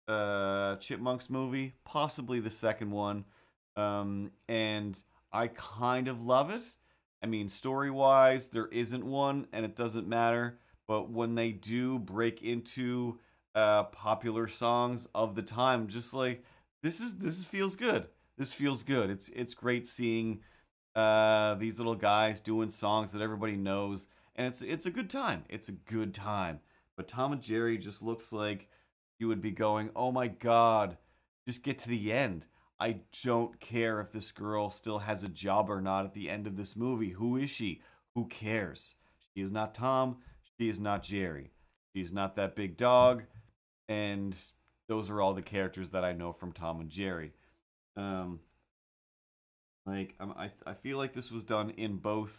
Chipmunks movie, possibly the second one, and I kind of love it. I mean, story wise, there isn't one, and it doesn't matter. But when they do break into popular songs of the time, just like, this feels good. This feels good. It's great seeing these little guys doing songs that everybody knows, and it's a good time. It's a good time. But Tom and Jerry just looks like you would be going, oh my god, just get to the end. I don't care if this girl still has a job or not at the end of this movie. Who is she? Who cares? She is not Tom. She is not Jerry. She's not that big dog. And those are all the characters that I know from Tom and Jerry. Um, I feel like this was done in both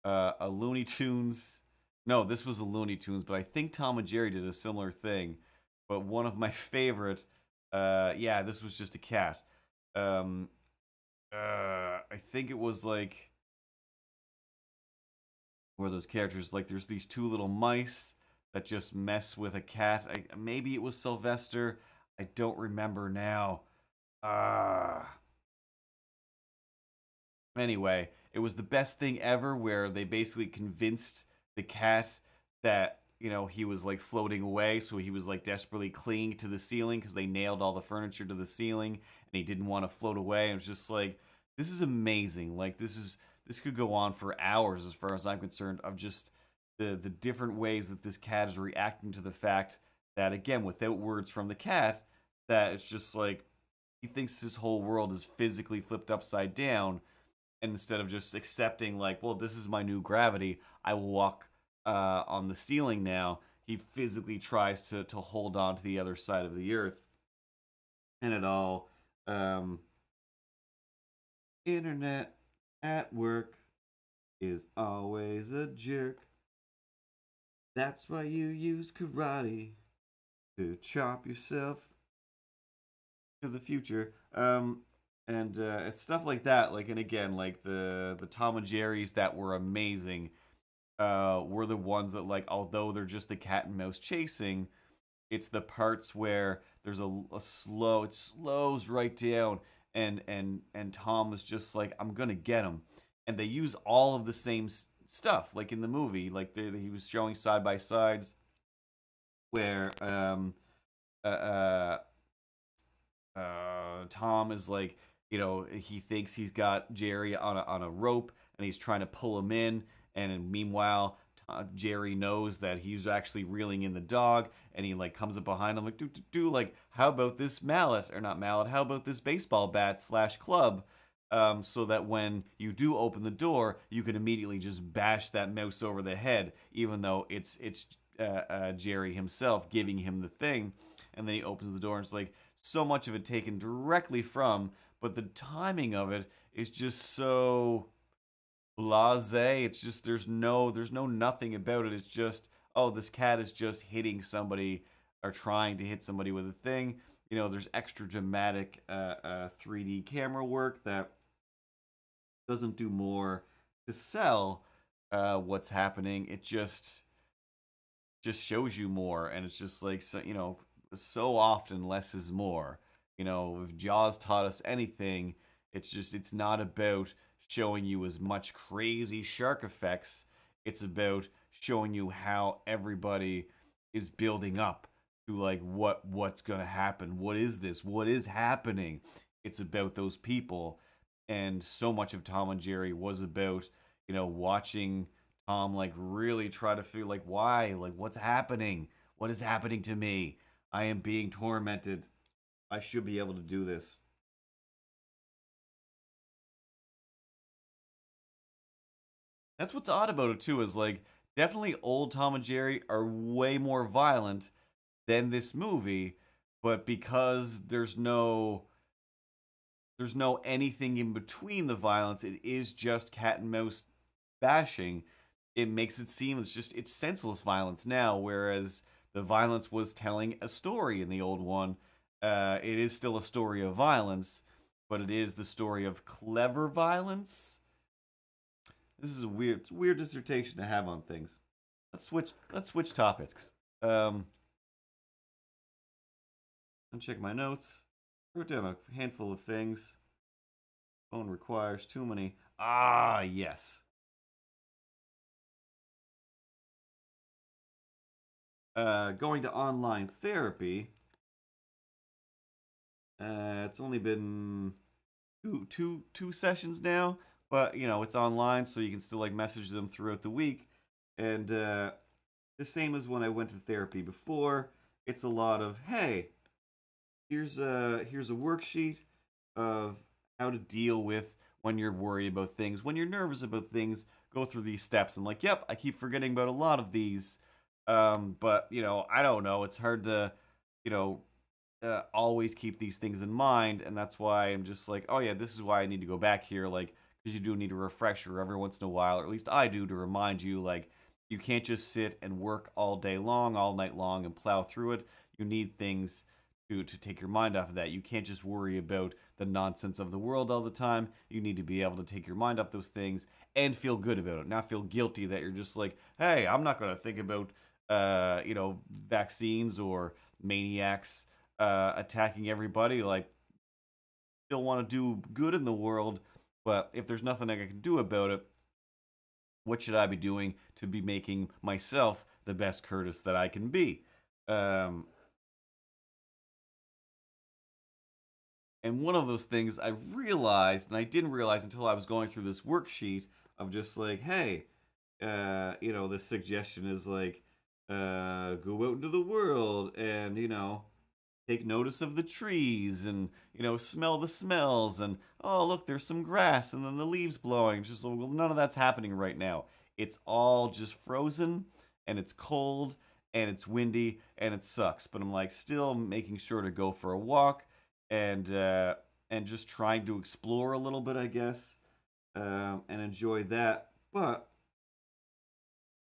a Looney Tunes. No, this was a Looney Tunes, but I think Tom and Jerry did a similar thing. But one of my favorite, yeah, this was just a cat. Um, I think it was like where those characters like there's these two little mice that just mess with a cat. Maybe it was Sylvester. I don't remember now. Uh Anyway, it was the best thing ever where they basically convinced the cat that, he was like floating away, so he was like desperately clinging to the ceiling because they nailed all the furniture to the ceiling and he didn't want to float away. And it was just like, this is amazing. Like this could go on for hours as far as I'm concerned of just the different ways that this cat is reacting to the fact that again, without words from the cat, that it's just like he thinks his whole world is physically flipped upside down, and instead of just accepting like, well, this is my new gravity, I will walk on the ceiling now, he physically tries to hold on to the other side of the earth. And it all internet at work is always a jerk. That's why you use karate to chop yourself to the future. And it's stuff like that. Like, and again, like the Tom and Jerry's that were amazing, were the ones that like, although they're just the cat and mouse chasing, it's the parts where there's a slow, it slows right down, and Tom is just like, I'm gonna get him, and they use all of the same stuff like in the movie, like he was showing side by sides where uh, uh Tom is like, he thinks he's got Jerry on a rope and he's trying to pull him in, and meanwhile, Jerry knows that he's actually reeling in the dog, and he like comes up behind him like, do like, how about this mallet or not mallet? How about this baseball bat / club? So that when you do open the door, you can immediately just bash that mouse over the head, even though it's Jerry himself giving him the thing, and then he opens the door and it's like so much of it taken directly from, but the timing of it is just so blasé. It's just there's no nothing about it. It's just, oh, this cat is just hitting somebody or trying to hit somebody with a thing. There's extra dramatic 3D camera work that doesn't do more to sell what's happening. It just shows you more, and it's just like, so often less is more. If Jaws taught us anything, it's not about showing you as much crazy shark effects. It's about showing you how everybody is building up to like what's going to happen. What is this? What is happening? It's about those people. And so much of Tom and Jerry was about, watching Tom like really try to feel like, why? Like, what's happening? What is happening to me? I am being tormented. I should be able to do this. That's what's odd about it too, is like definitely old Tom and Jerry are way more violent than this movie, but because there's no anything in between the violence, it is just cat and mouse bashing. It makes it seem it's senseless violence now, whereas the violence was telling a story in the old one. It is still a story of violence, but it is the story of clever violence. This is it's a weird dissertation to have on things. Let's switch topics. I'll check my notes. Wrote down a handful of things. Phone requires too many. Ah, yes. Going to online therapy. It's only been two sessions now, but it's online, so you can still like message them throughout the week. And the same as when I went to therapy before. It's a lot of, hey, here's a worksheet of how to deal with when you're worried about things, when you're nervous about things. Go through these steps. I'm like, yep, I keep forgetting about a lot of these. But I don't know. It's hard to, you know, always keep these things in mind, and that's why I'm just like, oh yeah, this is why I need to go back here, like, because you do need a refresher every once in a while, or at least I do, to remind you, like, you can't just sit and work all day long, all night long, and plow through it. You need things to take your mind off of that. You can't just worry about the nonsense of the world all the time. You need to be able to take your mind off those things and feel good about it, not feel guilty that you're just like, hey, I'm not going to think about, vaccines or maniacs attacking everybody. Like, still want to do good in the world, but if there's nothing I can do about it, what should I be doing to be making myself the best Curtis that I can be? Um, and one of those things I realized, and I didn't realize until I was going through this worksheet of just like, hey, this suggestion is like, go out into the world and, take notice of the trees and smell the smells and oh look, there's some grass and then the leaves blowing. Just well, none of that's happening right now. It's all just frozen and it's cold and it's windy and it sucks. But I'm like still making sure to go for a walk and just trying to explore a little bit, I guess, and enjoy that. But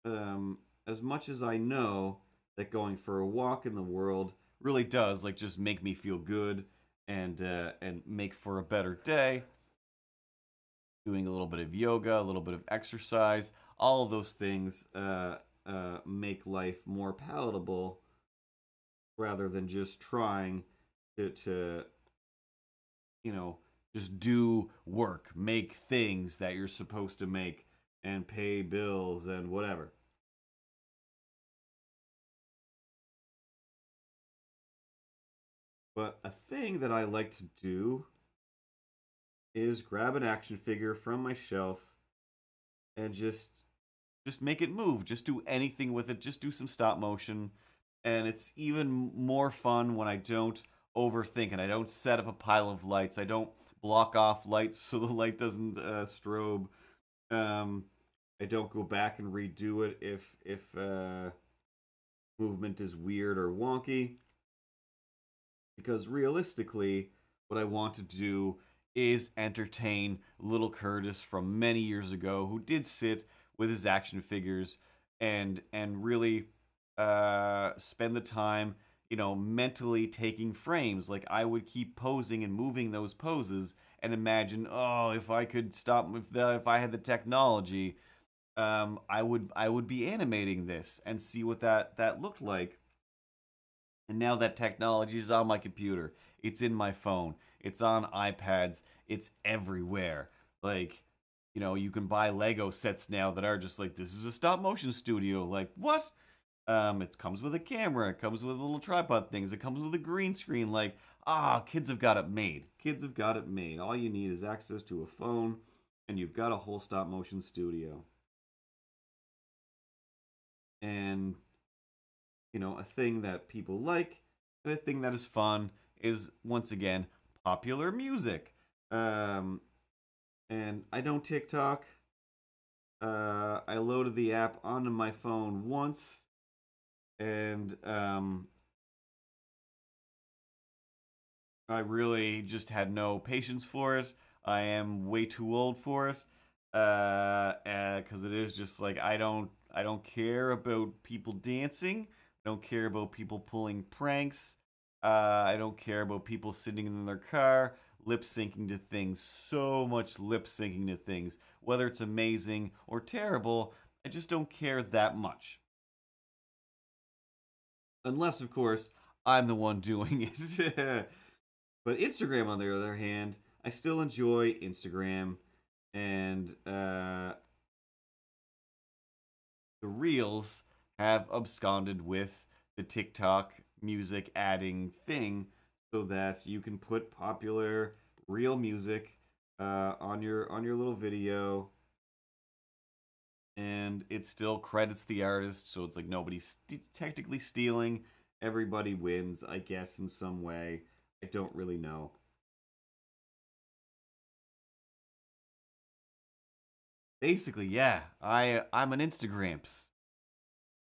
as much as I know that going for a walk in the world really does like just make me feel good and make for a better day. Doing a little bit of yoga, a little bit of exercise, all of those things make life more palatable rather than just trying to just do work, make things that you're supposed to make and pay bills and whatever. But a thing that I like to do is grab an action figure from my shelf and just make it move. Just do anything with it. Just do some stop motion. And it's even more fun when I don't overthink and I don't set up a pile of lights. I don't block off lights so the light doesn't strobe. Um, I don't go back and redo it if movement is weird or wonky. Because realistically, what I want to do is entertain little Curtis from many years ago who did sit with his action figures and really spend the time, mentally taking frames. Like I would keep posing and moving those poses and imagine, oh, if I could stop, if I had the technology, I would be animating this and see what that looked like. And now that technology is on my computer, it's in my phone, it's on iPads, it's everywhere. Like, you can buy Lego sets now that are just like, this is a stop motion studio. Like, what? It comes with a camera, it comes with little tripod things, it comes with a green screen. Like, kids have got it made. Kids have got it made. All you need is access to a phone, and you've got a whole stop motion studio. And a thing that people like and a thing that is fun is once again popular music. Um, and I don't TikTok. I loaded the app onto my phone once, and I really just had no patience for it. I am way too old for it, because it is just like I don't care about people dancing. I don't care about people pulling pranks. I don't care about people sitting in their car lip syncing to things. So much lip syncing to things, whether it's amazing or terrible. I just don't care that much. Unless, of course, I'm the one doing it. But Instagram, on the other hand, I still enjoy Instagram, and the Reels have absconded with the TikTok music adding thing, so that you can put popular real music on your little video and it still credits the artist, so it's like nobody's technically stealing. Everybody wins, I guess, in some way. I don't really know. Basically, yeah, I'm an Instagramps.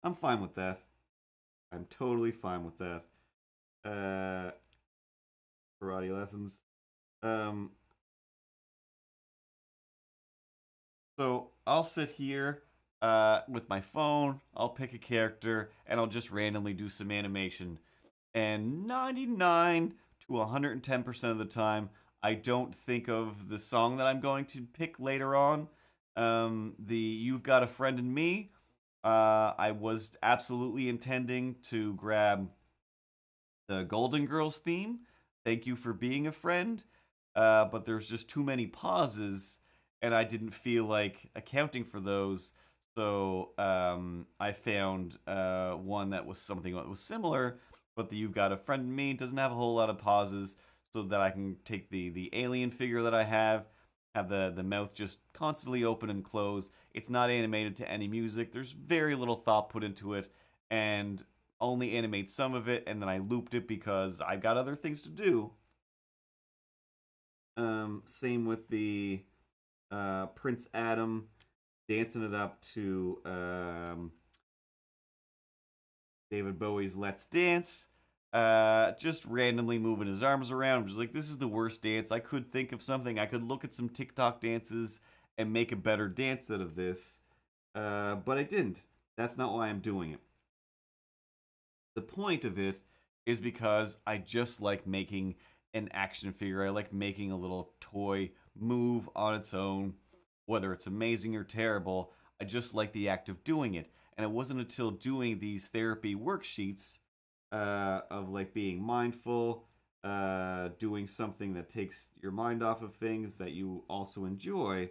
I'm fine with that. I'm totally fine with that. Uh, Karate lessons. Um, so I'll sit here with my phone. I'll pick a character and I'll just randomly do some animation. And 99 to 110% of the time, I don't think of the song that I'm going to pick later on. The You've Got a Friend in Me. I was absolutely intending to grab the Golden Girls theme. Thank you for being a friend. But there's just too many pauses, and I didn't feel like accounting for those. So I found one that was something that was similar, but the You've Got a Friend in Me doesn't have a whole lot of pauses, so that I can take the alien figure that I have the mouth just constantly open and close. It's not animated to any music. There's very little thought put into it, and only animate some of it, and then I looped it because I've got other things to do. Same with the Prince Adam dancing it up to David Bowie's Let's Dance. Just randomly moving his arms around. I'm just like, this is the worst dance. I could think of something. I could look at some TikTok dances and make a better dance out of this. But I didn't. That's not why I'm doing it. The point of it is because I just like making an action figure. I like making a little toy move on its own, whether it's amazing or terrible. I just like the act of doing it. And it wasn't until doing these therapy worksheets of like being mindful, doing something that takes your mind off of things that you also enjoy,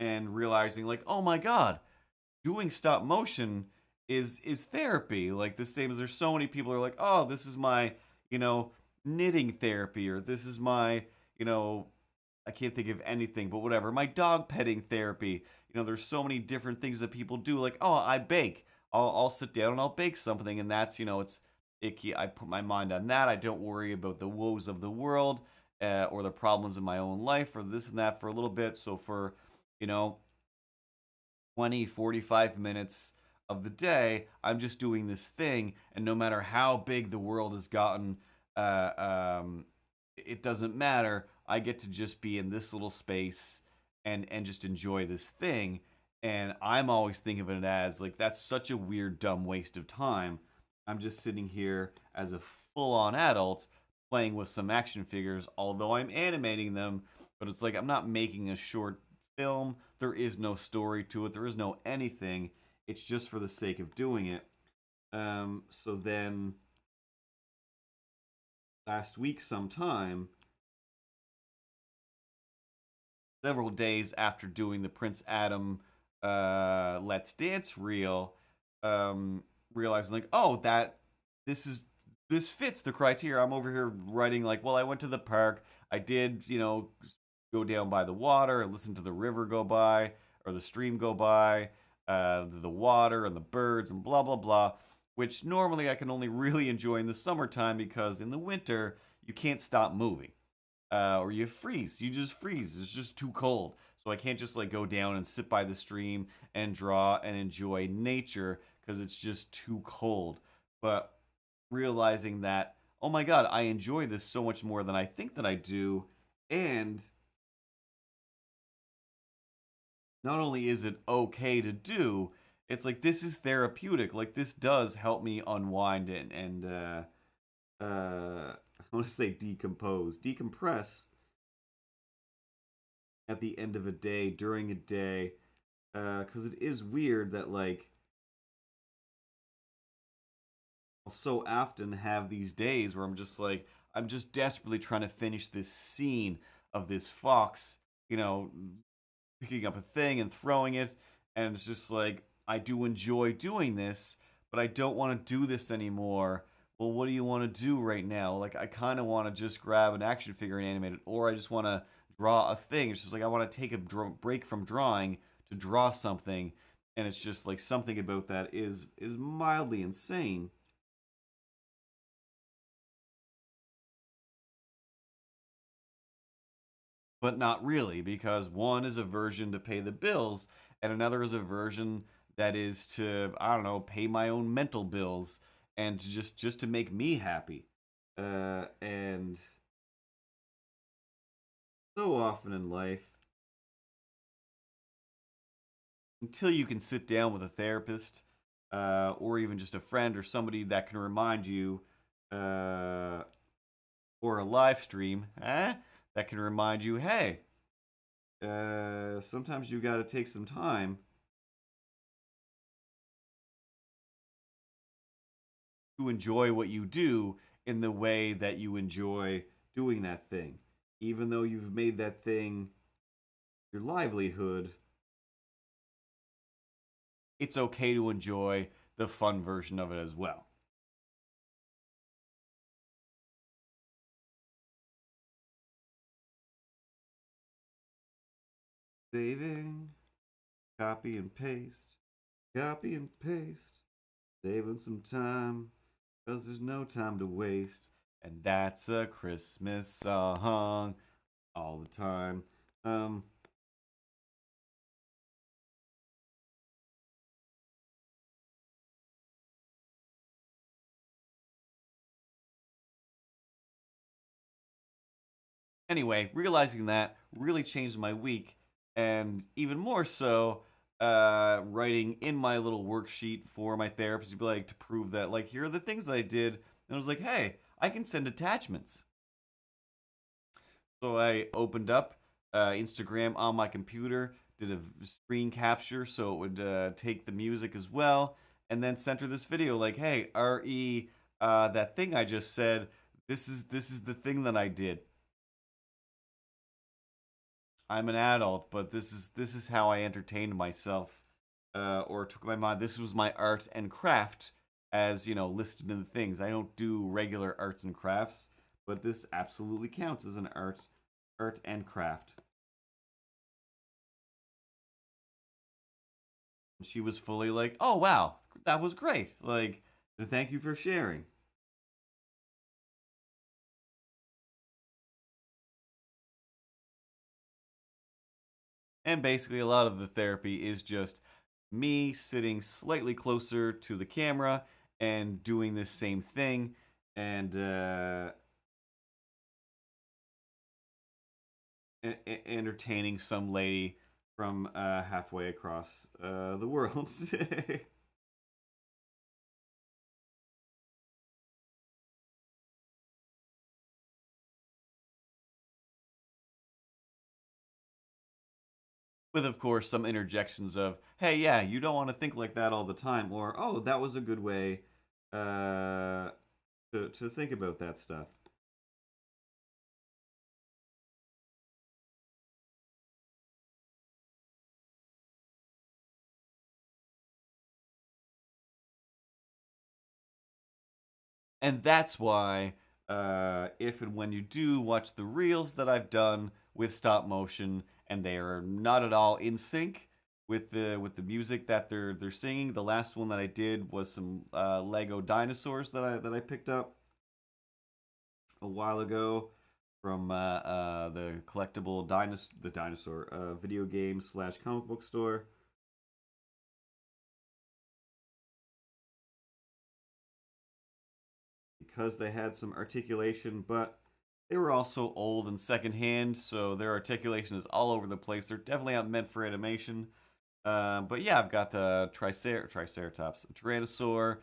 and realizing like, oh my god, doing stop motion is therapy. Like the same as there's so many people who are like, oh, this is my, you know, knitting therapy, or this is my, you know, I can't think of anything, but whatever, my dog petting therapy. You know, there's so many different things that people do. Like, oh, I bake. I'll sit down and I'll bake something, and that's, you know, it's icky. I put my mind on that. I don't worry about the woes of the world or the problems in my own life or this and that for a little bit. So for, you know, 20, 45 minutes of the day, I'm just doing this thing. And no matter how big the world has gotten, it doesn't matter. I get to just be in this little space and just enjoy this thing. And I'm always thinking of it as like, that's such a weird, dumb waste of time. I'm just sitting here as a full on adult playing with some action figures, although I'm animating them. But it's like I'm not making a short film. There is no story to it. There is no anything. It's just for the sake of doing it. So then last week sometime, several days after doing the Prince Adam Let's Dance reel, realizing like, oh, that this is this fits the criteria. I'm over here writing like, well, I went to the park. I did, you know, go down by the water and listen to the river go by or the stream go by, the water and the birds and blah blah blah. Which normally I can only really enjoy in the summertime because in the winter you can't stop moving, or you freeze. You just freeze. It's just too cold. So I can't just like go down and sit by the stream and draw and enjoy nature because it's just too cold. But realizing that, oh my god, I enjoy this so much more than I think that I do, and not only is it okay to do, it's like this is therapeutic. Like this does help me unwind and I want to say decompose, decompress at the end of a day, during a day, because it is weird that like I'll so often have these days where I'm just like I'm just desperately trying to finish this scene of this fox, you know, picking up a thing and throwing it, and it's just like I do enjoy doing this, but I don't want to do this anymore. Well, what do you want to do right now? Like I kind of want to just grab an action figure and animate it, or I just want to draw a thing. It's just like I want to take a break from drawing to draw something, And it's just like something about that is mildly insane. But not really, because one is a version to pay the bills, and another is a version that is to, I don't know, pay my own mental bills and to just to make me happy. And so often in life, until you can sit down with a therapist, or even just a friend or somebody that can remind you, uh, or a live stream, that can remind you, hey, sometimes you got to take some time to enjoy what you do in the way that you enjoy doing that thing. Even though you've made that thing your livelihood, it's okay to enjoy the fun version of it as well. Saving, copy and paste, copy and paste, saving some time, cause there's no time to waste. And that's a Christmas song all the time. Um, anyway, realizing that really changed my week, and even more so, writing in my little worksheet for my therapist to be like to prove that like here are the things that I did, and I was like, hey, I can send attachments. So I opened up Instagram on my computer, did a screen capture so it would take the music as well, and then sent her this video like, hey, re, that thing I just said. This is the thing that I did. I'm an adult, but this is how I entertained myself, or took my mind. This was my art and craft, as listed in the things. I don't do regular arts and crafts, but this absolutely counts as an art and craft. And she was fully like, "Oh wow, that was great! Like, thank you for sharing." And basically, a lot of the therapy is just me sitting slightly closer to the camera and doing this same thing, and entertaining some lady from halfway across the world. With, of course, some interjections of, hey, yeah, you don't want to think like that all the time, or, oh, that was a good way uh, to think about that stuff. And that's why, if and when you do watch the reels that I've done with stop motion, and they are not at all in sync with the music that they're singing. The last one that I did was some Lego dinosaurs that I picked up a while ago from the collectible the dinosaur video game slash comic book store, because they had some articulation, but they were also old and secondhand, so their articulation is all over the place. They're definitely not meant for animation. But yeah, I've got the Triceratops, Tyrannosaur,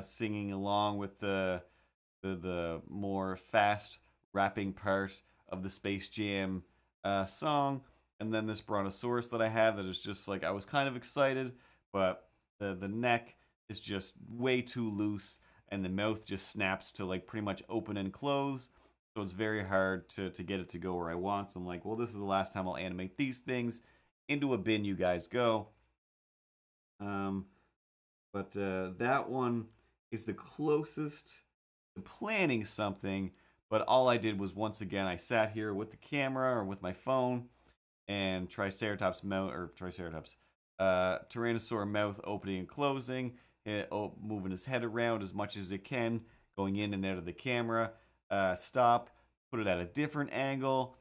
singing along with the more fast rapping part of the Space Jam song, and then this Brontosaurus that I have that is just like I was kind of excited, but the neck is just way too loose, and the mouth just snaps to like pretty much open and close. So it's very hard to get it to go where I want. So I'm like, well, this is the last time I'll animate these things. Into a bin, you guys go. Um, but that one is the closest to planning something. But all I did was once again, I sat here with the camera or with my phone, and Triceratops mount or Triceratops Tyrannosaur mouth opening and closing, moving his head around as much as it can, going in and out of the camera. Stop, put it at a different angle,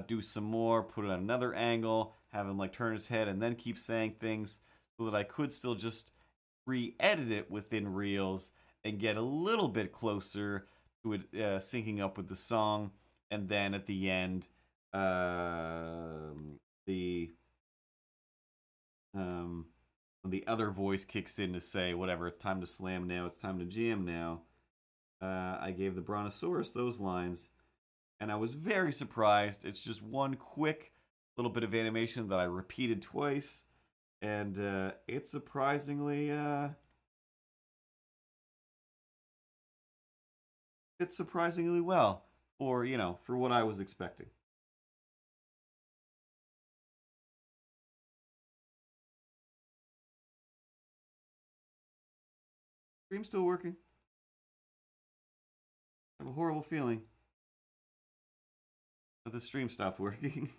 do some more, put it at another angle, have him like turn his head and then keep saying things so that I could still just re-edit it within Reels and get a little bit closer to it syncing up with the song. And then at the end, the when the other voice kicks in to say whatever, it's time to slam now, it's time to jam now. I gave the Brontosaurus those lines, and I was very surprised. It's just one quick little bit of animation that I repeated twice, and it's surprisingly well for for what I was expecting. Stream's still working. I have a horrible feeling that the stream stopped working.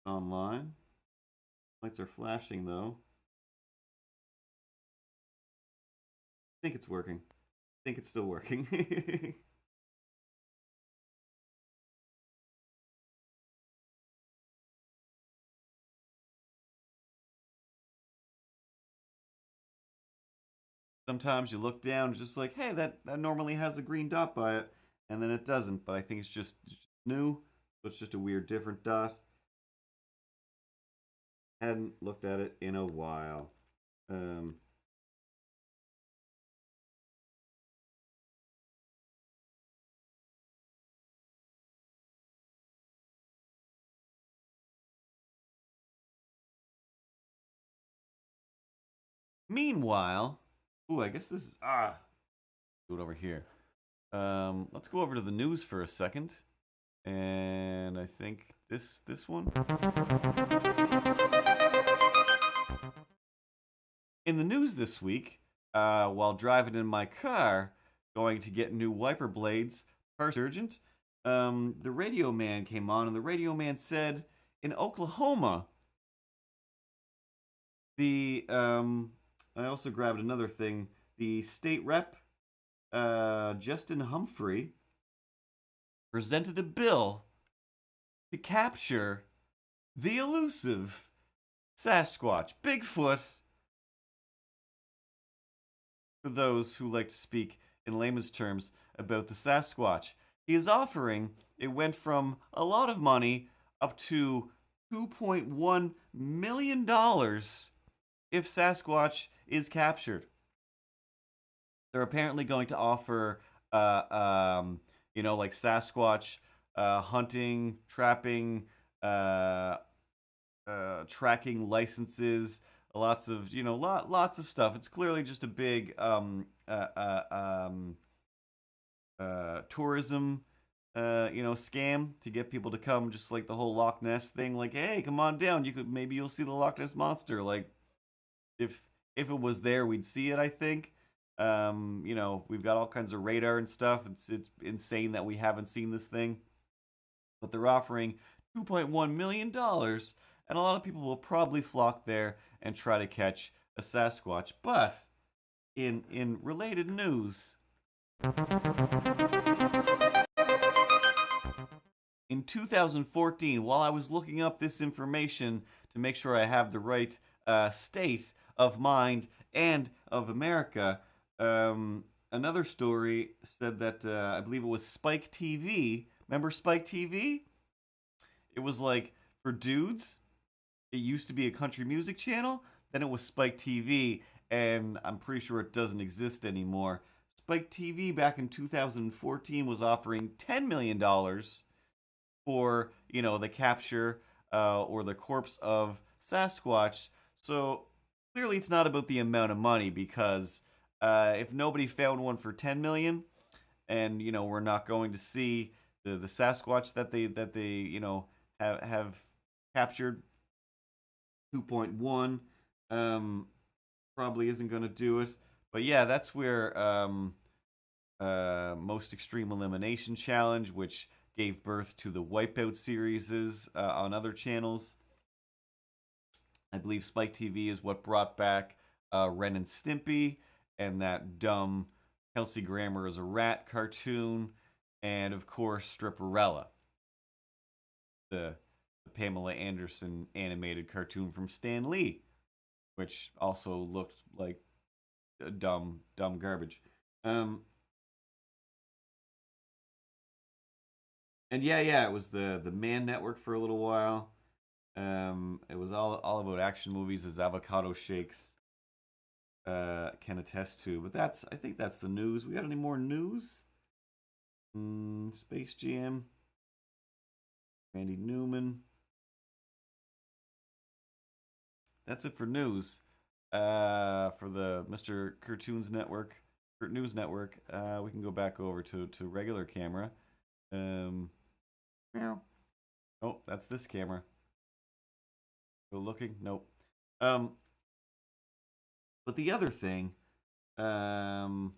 Online. Lights are flashing though. I think it's working. I think it's still working. Sometimes you look down, just like, hey, that normally has a green dot by it, and then it doesn't. But I think it's just new, so it's just a weird, different dot. Hadn't looked at it in a while. Meanwhile, ooh, I guess this is do it over here. Let's go over to the news for a second, and I think this one. In the news this week, while driving in my car, going to get new wiper blades, urgent. The radio man came on, and the radio man said, in Oklahoma, the I also grabbed another thing. The state rep, Justin Humphrey, presented a bill to capture the elusive Sasquatch, Bigfoot, for those who like to speak in layman's terms about the Sasquatch. He is offering, it went from a lot of money up to $2.1 million if Sasquatch is captured. They're apparently going to offer, like Sasquatch hunting, trapping, tracking licenses, lots of lots of stuff. It's clearly just a big tourism scam to get people to come, just like the whole Loch Ness thing. Like, hey, come on down. Maybe you'll see the Loch Ness monster. Like, if it was there, we'd see it. I think. We've got all kinds of radar and stuff. It's insane that we haven't seen this thing, but they're offering $2.1 million, and a lot of people will probably flock there and try to catch a Sasquatch. But in related news, in 2014, while I was looking up this information to make sure I have the right state of mind and of America, another story said that I believe it was Spike TV. Remember Spike TV? It was like for dudes. It used to be a country music channel. Then it was Spike TV, and I'm pretty sure it doesn't exist anymore. Spike TV back in 2014 was offering $10 million for the capture or the corpse of Sasquatch. So clearly, it's not about the amount of money, because if nobody found one for 10 million, and we're not going to see the Sasquatch that they have captured, 2.1 probably isn't going to do it. But yeah, that's where Most Extreme Elimination Challenge, which gave birth to the Wipeout series on other channels. I believe Spike TV is what brought back Ren and Stimpy and that dumb Kelsey Grammer as a rat cartoon, and of course Stripperella, the Pamela Anderson animated cartoon from Stan Lee, which also looked like dumb garbage. And yeah, it was the Man Network for a little while. It was all about action movies, as Avocado Shakes can attest to. But I think that's the news. We got any more news? Space Jam, Randy Newman. That's it for news. For the Mr. Cartoons Network, News Network, we can go back over to regular camera. Meow. Oh, that's this camera. Go looking. Nope. But the other thing, that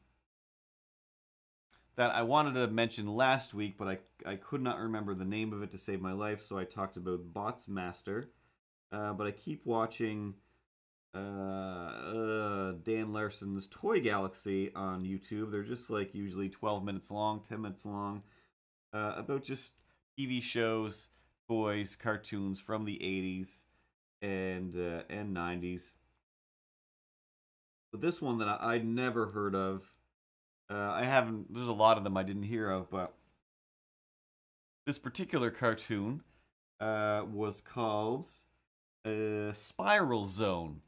I wanted to mention last week, but I could not remember the name of it to save my life, so I talked about Bots Master. But I keep watching Dan Larson's Toy Galaxy on YouTube. They're just like usually 12 minutes long, 10 minutes long, about just TV shows, toys, cartoons from the 80s and 90s. But this one that I'd never heard of, I haven't. There's a lot of them I didn't hear of, but this particular cartoon was called Spiral Zone.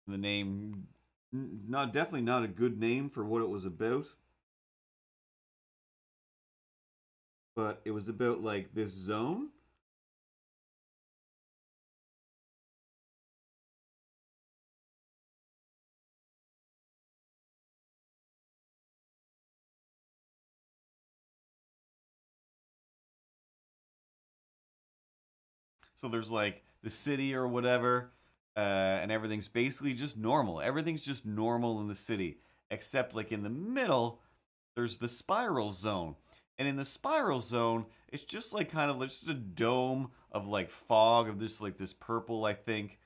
The name, definitely not a good name for what it was about, but it was about like this zone. So there's like the city or whatever, and everything's basically just normal. Everything's just normal in the city, except like in the middle, there's the spiral zone. And in the spiral zone, it's just like kind of like just a dome of like fog of this like this purple, I think,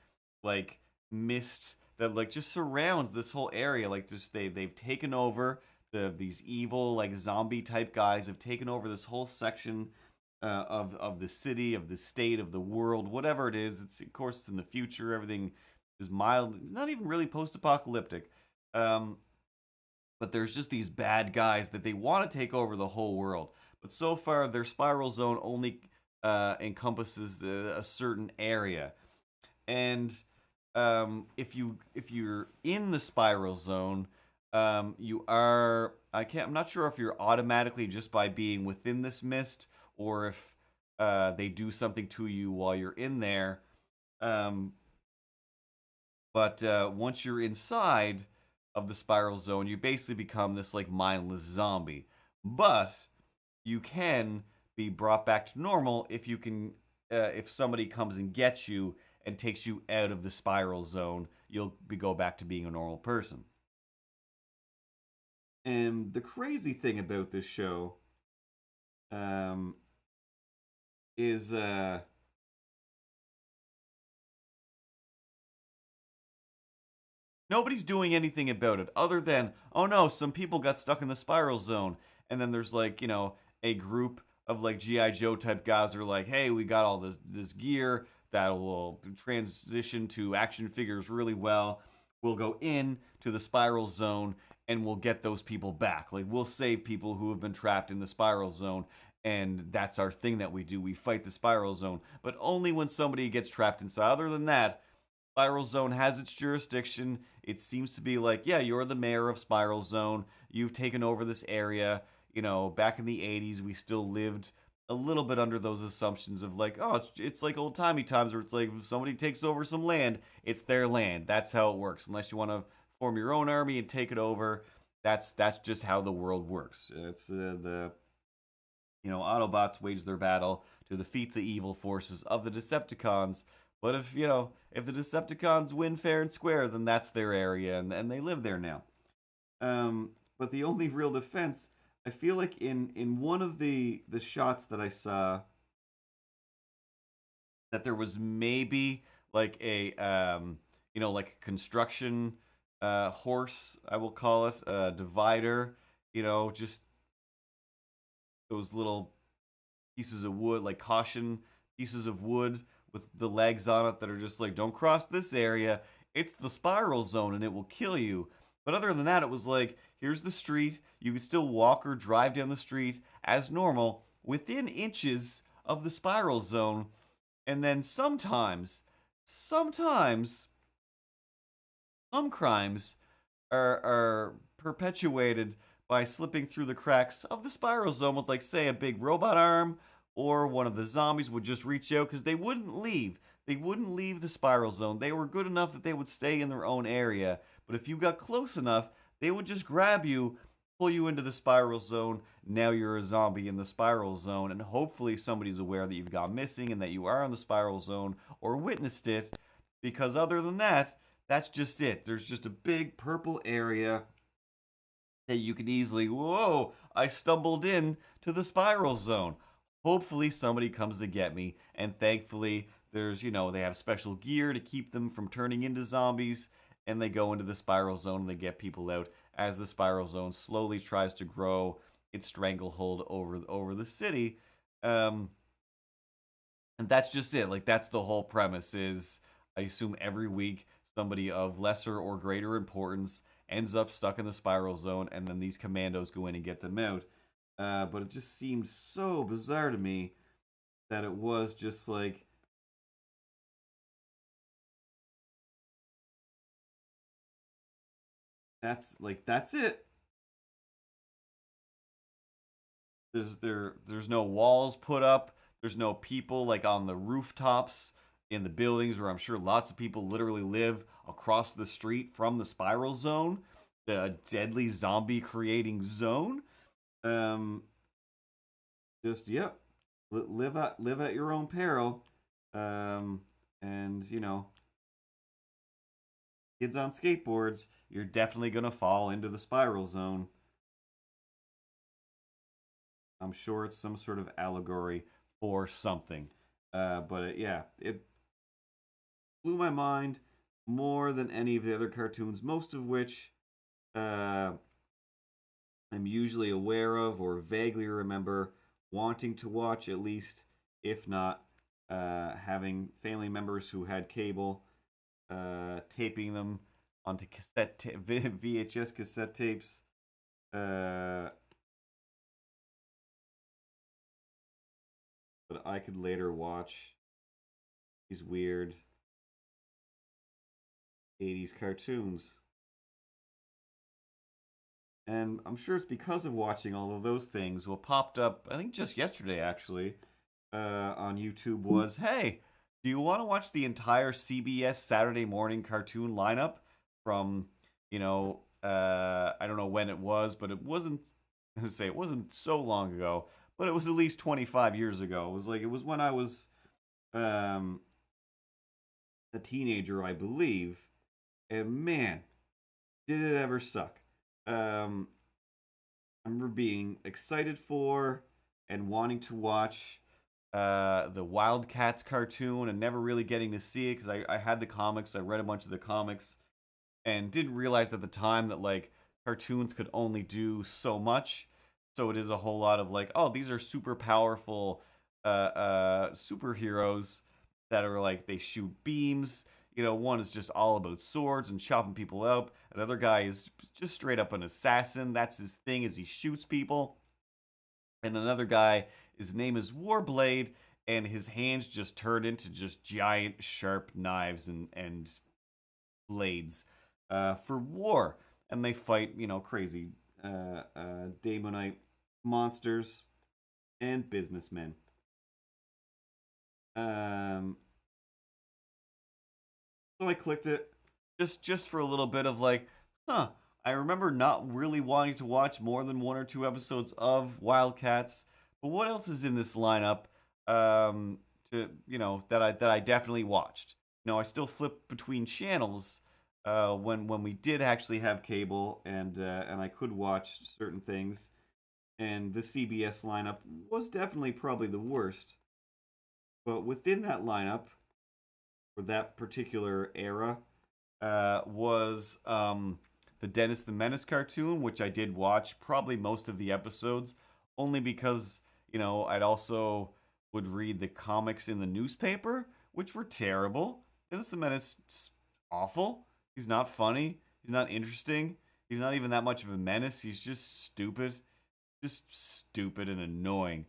like mist that like just surrounds this whole area. Like just they've taken over these evil like zombie type guys have taken over this whole section of the city, of the state, of the world, whatever it is. It's of course it's in the future. Everything is mild, not even really post-apocalyptic. But there's just these bad guys that they want to take over the whole world. But so far, their spiral zone only encompasses a certain area. And if you're in the spiral zone, you are. I'm not sure if you're automatically just by being within this mist, or if they do something to you while you're in there. But once you're inside of the spiral zone, you basically become this like mindless zombie. But you can be brought back to normal if somebody comes and gets you and takes you out of the spiral zone. You'll go back to being a normal person. And the crazy thing about this show is nobody's doing anything about it other than, oh no, some people got stuck in the spiral zone. And then there's like, a group of like G.I. Joe type guys are like, hey, we got all this gear that will transition to action figures really well. We'll go in to the spiral zone and we'll get those people back. Like we'll save people who have been trapped in the spiral zone. And that's our thing that we do. We fight the spiral zone, but only when somebody gets trapped inside. Other than that, Spiral Zone has its jurisdiction. It seems to be like, yeah, you're the mayor of Spiral Zone. You've taken over this area. Back in the 80s, we still lived a little bit under those assumptions of like, oh, it's like old-timey times where it's like if somebody takes over some land, it's their land. That's how it works. Unless you want to form your own army and take it over, that's just how the world works. It's the Autobots wage their battle to defeat the evil forces of the Decepticons. But if the Decepticons win fair and square, then that's their area, and they live there now. but the only real defense, I feel like in one of the shots that I saw, that there was maybe like a like a construction horse, I will call it, a divider, just those little pieces of wood, like caution pieces of wood with the legs on it that are just like, don't cross this area. It's the spiral zone and it will kill you. But other than that, it was like, here's the street. You can still walk or drive down the street as normal within inches of the spiral zone. And then sometimes, some crimes are perpetuated by slipping through the cracks of the spiral zone with, like, say, a big robot arm, or one of the zombies would just reach out because they wouldn't leave. They wouldn't leave the spiral zone. They were good enough that they would stay in their own area. But if you got close enough, they would just grab you, pull you into the spiral zone. Now you're a zombie in the spiral zone, and hopefully somebody's aware that you've gone missing and that you are in the spiral zone or witnessed it. Because other than that, that's just it. There's just a big purple area that you can easily, whoa, I stumbled in to the spiral zone. Hopefully somebody comes to get me, and thankfully there's, they have special gear to keep them from turning into zombies, and they go into the spiral zone and they get people out as the spiral zone slowly tries to grow its stranglehold over the city. And that's just it. Like, that's the whole premise is, I assume every week somebody of lesser or greater importance ends up stuck in the spiral zone, and then these commandos go in and get them out. But it just seemed so bizarre to me that it was just like, that's it. There's no walls put up. There's no people like on the rooftops in the buildings where I'm sure lots of people literally live across the street from the spiral zone, the deadly zombie creating zone. Just yep, live at your own peril. And kids on skateboards, you're definitely gonna fall into the spiral zone. I'm sure it's some sort of allegory for something. But yeah, it blew my mind more than any of the other cartoons, most of which I'm usually aware of or vaguely remember wanting to watch, at least, if not having family members who had cable, taping them onto VHS cassette tapes. But I could later watch these weird 80s cartoons. And I'm sure it's because of watching all of those things. What popped up, I think just yesterday actually, on YouTube was, hey, do you want to watch the entire CBS Saturday morning cartoon lineup from, I don't know when it was, but it wasn't, I was say it wasn't so long ago, but it was at least 25 years ago. It was when I was a teenager, I believe. And man, did it ever suck. I remember being excited for and wanting to watch the Wildcats cartoon and never really getting to see it because I had the comics. I read a bunch of the comics and didn't realize at the time that, like, cartoons could only do so much. So it is a whole lot of like, oh, these are super powerful superheroes that are like, they shoot beams. One is just all about swords and chopping people up. Another guy is just straight up an assassin. That's his thing, is he shoots people. And another guy, his name is Warblade, and his hands just turn into just giant sharp knives and blades for war. And they fight, crazy Daemonite monsters and businessmen. So I clicked it just for a little bit of like, I remember not really wanting to watch more than 1 or 2 episodes of Wildcats, but what else is in this lineup that I definitely watched? I still flip between channels, when we did actually have cable and I could watch certain things, and the CBS lineup was definitely probably the worst. But within that lineup, for that particular era, was the Dennis the Menace cartoon, which I did watch probably most of the episodes, only because, I'd also would read the comics in the newspaper, which were terrible. Dennis the Menace is awful. He's not funny. He's not interesting. He's not even that much of a menace. He's just stupid. Just stupid and annoying.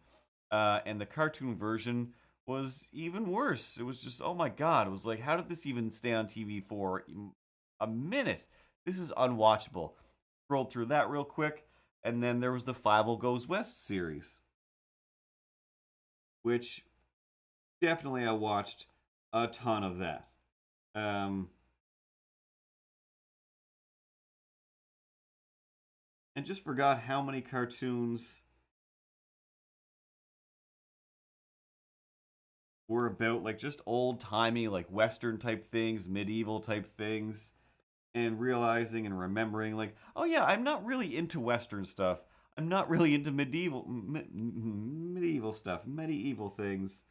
And the cartoon version was even worse. It was just, oh my god. It was like, how did this even stay on TV for a minute? This is unwatchable. Scrolled through that real quick. And then there was the Five Goes West series, which definitely I watched a ton of that. And just forgot how many cartoons were about like just old timey, like Western type things, medieval type things, and realizing and remembering, like, oh yeah, I'm not really into Western stuff. I'm not really into medieval stuff, medieval things.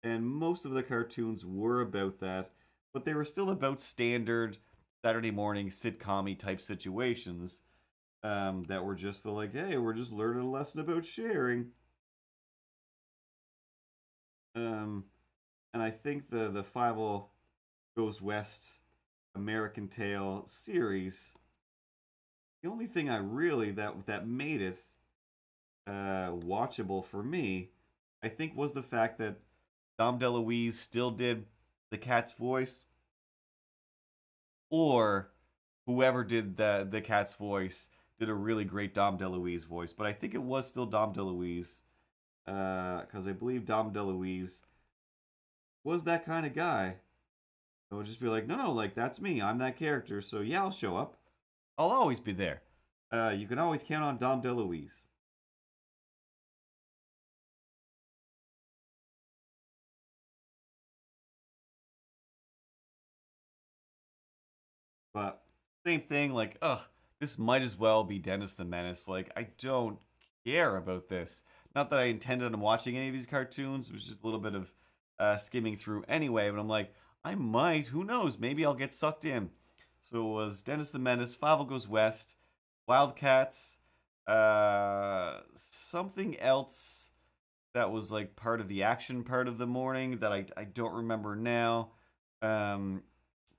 And most of the cartoons were about that, but they were still about standard Saturday morning sitcom type situations that were just the like, hey, we're just learning a lesson about sharing. Um, and I think the Five Goes West American Tail series, the only thing I really that made it watchable for me, I think, was the fact that Dom DeLuise still did the cat's voice, or whoever did the cat's voice did a really great Dom DeLuise voice. But I think it was still Dom DeLuise, because I believe Dom DeLuise was that kind of guy. It would just be like, no, no, like that's me. I'm that character. So yeah, I'll show up. I'll always be there. You can always count on Dom DeLuise. But same thing, like, ugh, this might as well be Dennis the Menace. Like, I don't care about this. Not that I intended on watching any of these cartoons. It was just a little bit of skimming through anyway. But I'm like, I might. Who knows? Maybe I'll get sucked in. So it was Dennis the Menace, Five Goes West, Wildcats, something else that was like part of the action part of the morning that I don't remember now. Um,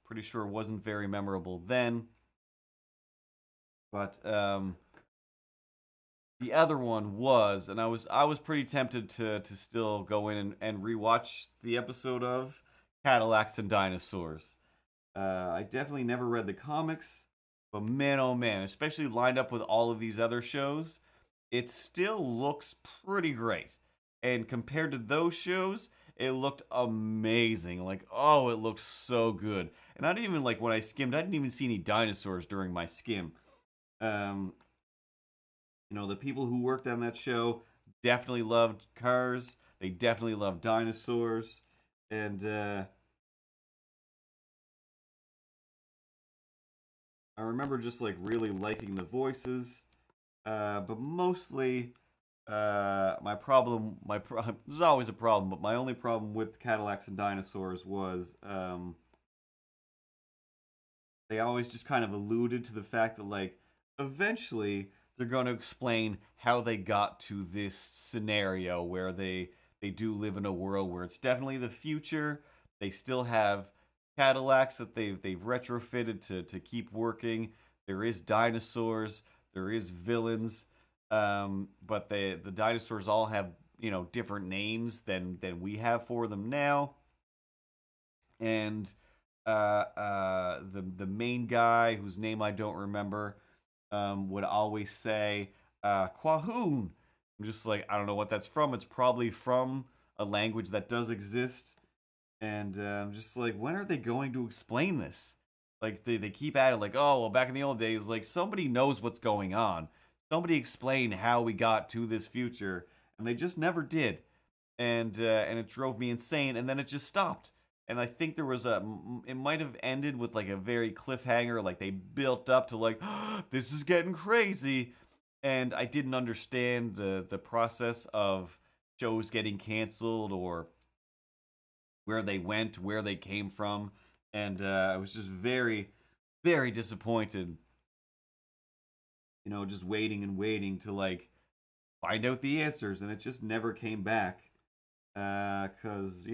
Pretty sure it wasn't very memorable then. But the other one was, and I was pretty tempted to still go in and rewatch the episode of Cadillacs and Dinosaurs. I definitely never read the comics, but man, oh man, especially lined up with all of these other shows, it still looks pretty great. And compared to those shows, it looked amazing. Like, oh, it looked so good. And I didn't even like when I skimmed, I didn't even see any dinosaurs during my skim. Um, the people who worked on that show definitely loved cars. They definitely loved dinosaurs, and I remember just like really liking the voices. But mostly, there's always a problem, but my only problem with Cadillacs and Dinosaurs was they always just kind of alluded to the fact that like eventually they're going to explain how they got to this scenario where they do live in a world where it's definitely the future. They still have Cadillacs that they've retrofitted to keep working. There is dinosaurs, there is villains, but the dinosaurs all have different names than we have for them now. And the main guy whose name I don't remember would always say Quahoon. I'm just like, I don't know what that's from. It's probably from a language that does exist. And I'm just like, when are they going to explain this? Like they keep at it like, oh well, back in the old days, like somebody knows what's going on. Somebody explain how we got to this future, and they just never did. And it drove me insane. And then it just stopped. and I think there was it might have ended with like a very cliffhanger, like they built up to like this is getting crazy, and I didn't understand the process of shows getting canceled or where they went, where they came from, and I was just very disappointed. Just waiting and waiting to like find out the answers, and it just never came back. Cause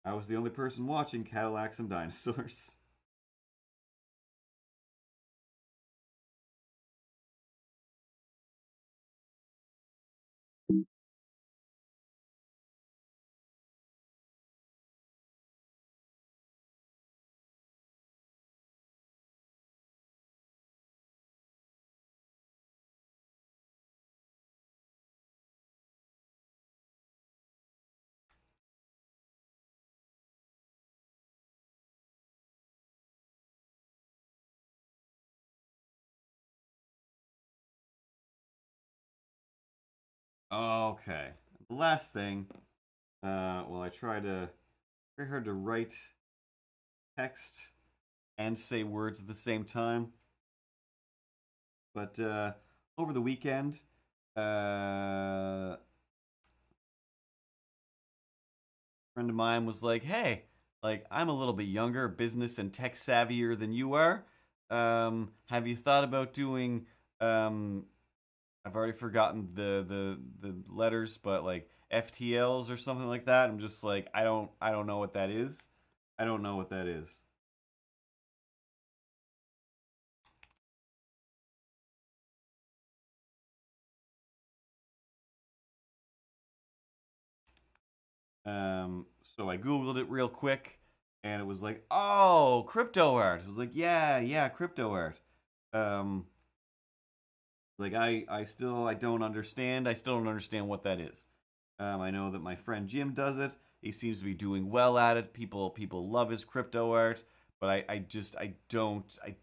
I was the only person watching Cadillacs and Dinosaurs. Okay. The last thing, well, I try to very hard to write text and say words at the same time. But over the weekend, a friend of mine was like, "Hey, like I'm a little bit younger, business and tech savvier than you are. Have you thought about doing I've already forgotten the letters, but like FTLs or something like that. I'm just like I don't know what that is. I don't know what that is. So I googled it real quick, and it was like, oh, crypto art. I was like, yeah, crypto art. Um, like I don't understand. I still don't understand what that is. I know that my friend Jim does it. He seems to be doing well at it. People love his crypto art, but I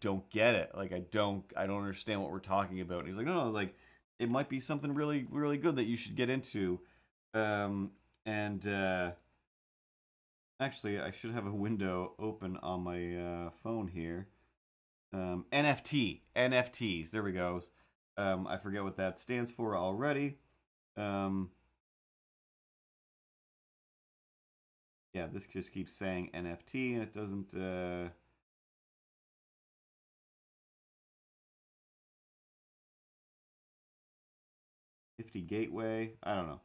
don't get it. Like I don't understand what we're talking about. And he's like, no, I was like, it might be something really good that you should get into. Um, and Actually, I should have a window open on my phone here. NFTs. There we go. I forget what that stands for already. Um, yeah, this just keeps saying NFT and it doesn't. 50 Gateway. I don't know.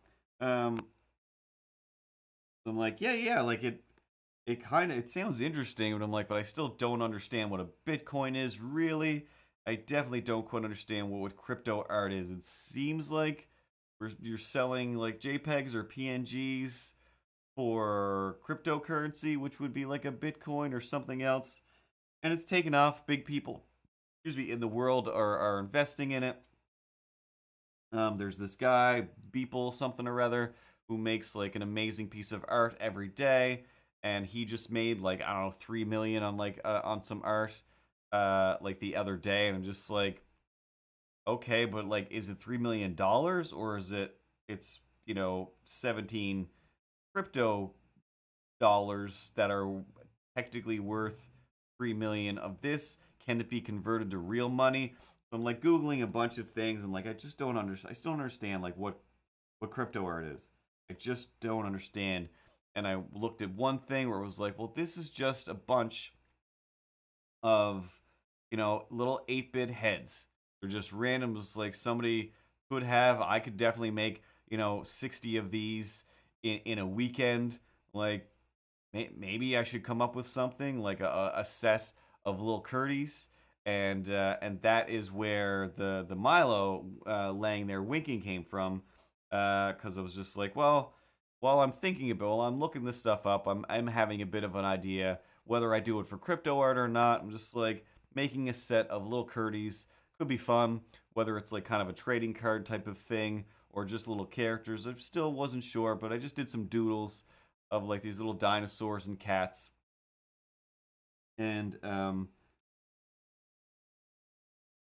So I'm like, yeah, like it sounds interesting, but I'm like, but I still don't understand what a Bitcoin is really. I definitely don't quite understand what crypto art is. It seems like you're selling like JPEGs or PNGs for cryptocurrency, which would be like a Bitcoin or something else. And it's taken off. Big people, excuse me, in the world are investing in it. There's this guy, Beeple something or other, who makes like an amazing piece of art every day, and he just made like I don't know 3 million on like on some art, like the other day, and I'm just like, okay, but like, is it $3 million or is it's 17 crypto dollars that are technically worth 3 million of this? Can it be converted to real money? So I'm like googling a bunch of things and like I just don't understand. I still don't understand like what crypto art is. I just don't understand. And I looked at one thing where it was like, well, this is just a bunch of little 8-bit heads. They're just random. Just like somebody could have. I could definitely make 60 of these in a weekend. Like maybe I should come up with something like a set of little Curties, and that is where the Milo laying there winking came from, because I was just like, well, while I'm thinking about, while I'm looking this stuff up, I'm having a bit of an idea whether I do it for crypto art or not. I'm just like making a set of little Curties could be fun, whether it's like kind of a trading card type of thing or just little characters. I still wasn't sure, but I just did some doodles of like these little dinosaurs and cats. And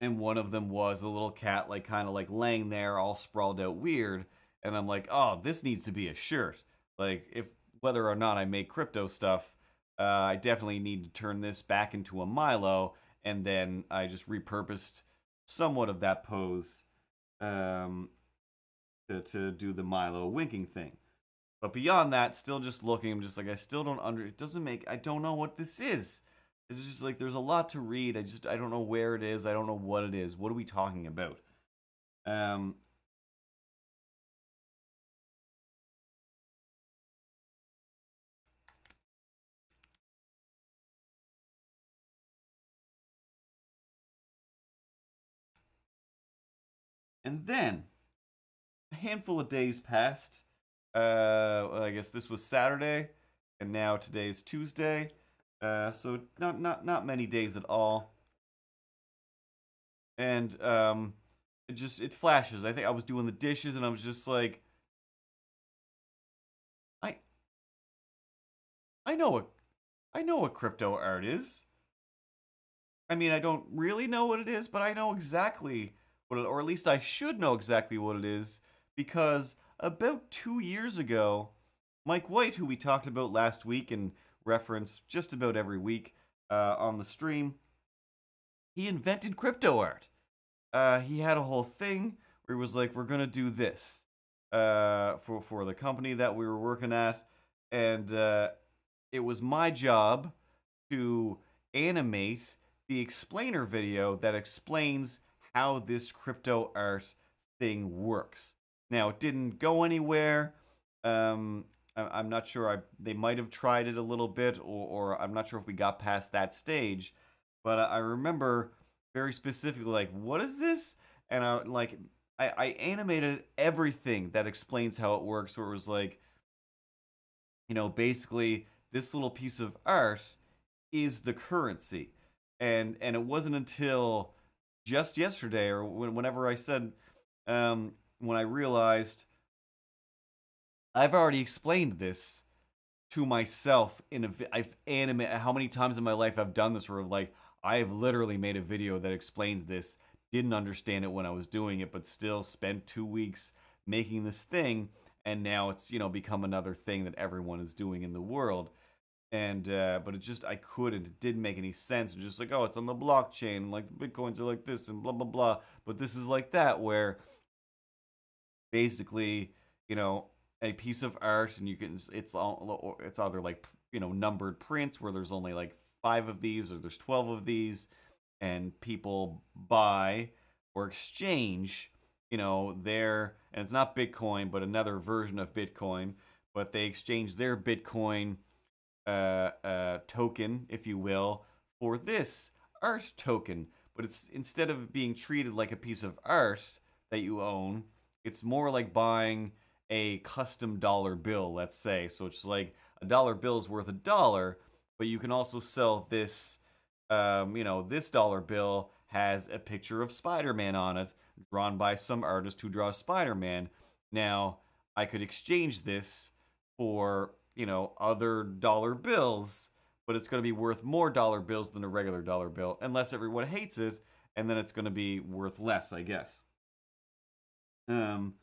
and one of them was a little cat like kind of like laying there all sprawled out weird, and I'm like, "Oh, this needs to be a shirt." Like whether or not I make crypto stuff, I definitely need to turn this back into a Milo, and then I just repurposed somewhat of that pose um, to do the Milo winking thing. But beyond that, still just looking, I'm just like, I still don't it doesn't make, I don't know what this is. It's just like, there's a lot to read. I don't know where it is. I don't know what it is. What are we talking about? Um, and then a handful of days passed. I guess this was Saturday, and now today's Tuesday. So not many days at all. And it flashes. I think I was doing the dishes, and I was just like, I I know what crypto art is. I mean, I don't really know what it is, but I know exactly what it, or at least I should know exactly what it is, because about 2 years ago, Mike White, who we talked about last week and reference just about every week on the stream, he invented crypto art. He had a whole thing where he was like, "We're gonna do this for the company that we were working at," and it was my job to animate the explainer video that explains how this crypto art thing works. Now, it didn't go anywhere. I'm not sure. They might have tried it a little bit, or I'm not sure if we got past that stage. But I remember very specifically, like, what is this? And I animated everything that explains how it works. Where it was like, basically this little piece of art is the currency. And it wasn't until just yesterday, or whenever I said, when I realized I've already explained this to myself I've animated. How many times in my life I've done this, where like I have literally made a video that explains this, didn't understand it when I was doing it, but still spent 2 weeks making this thing, and now it's become another thing that everyone is doing in the world. And but it just, I couldn't, it didn't make any sense. It's just like, oh, it's on the blockchain, and like the bitcoins are like this and blah blah blah, but this is like that, where basically, a piece of art, and you can, it's either like, numbered prints where there's only like 5 of these, or there's 12 of these, and people buy or exchange, their, and it's not Bitcoin, but another version of Bitcoin, but they exchange their Bitcoin token, if you will, for this art token. But it's, instead of being treated like a piece of art that you own, it's more like buying a custom dollar bill, let's say. So it's like a dollar bill is worth $1, but you can also sell this. This dollar bill has a picture of Spider-Man on it, drawn by some artist who draws Spider-Man. Now, I could exchange this for, other dollar bills, but it's going to be worth more dollar bills than a regular dollar bill, unless everyone hates it, and then it's going to be worth less, I guess. Um,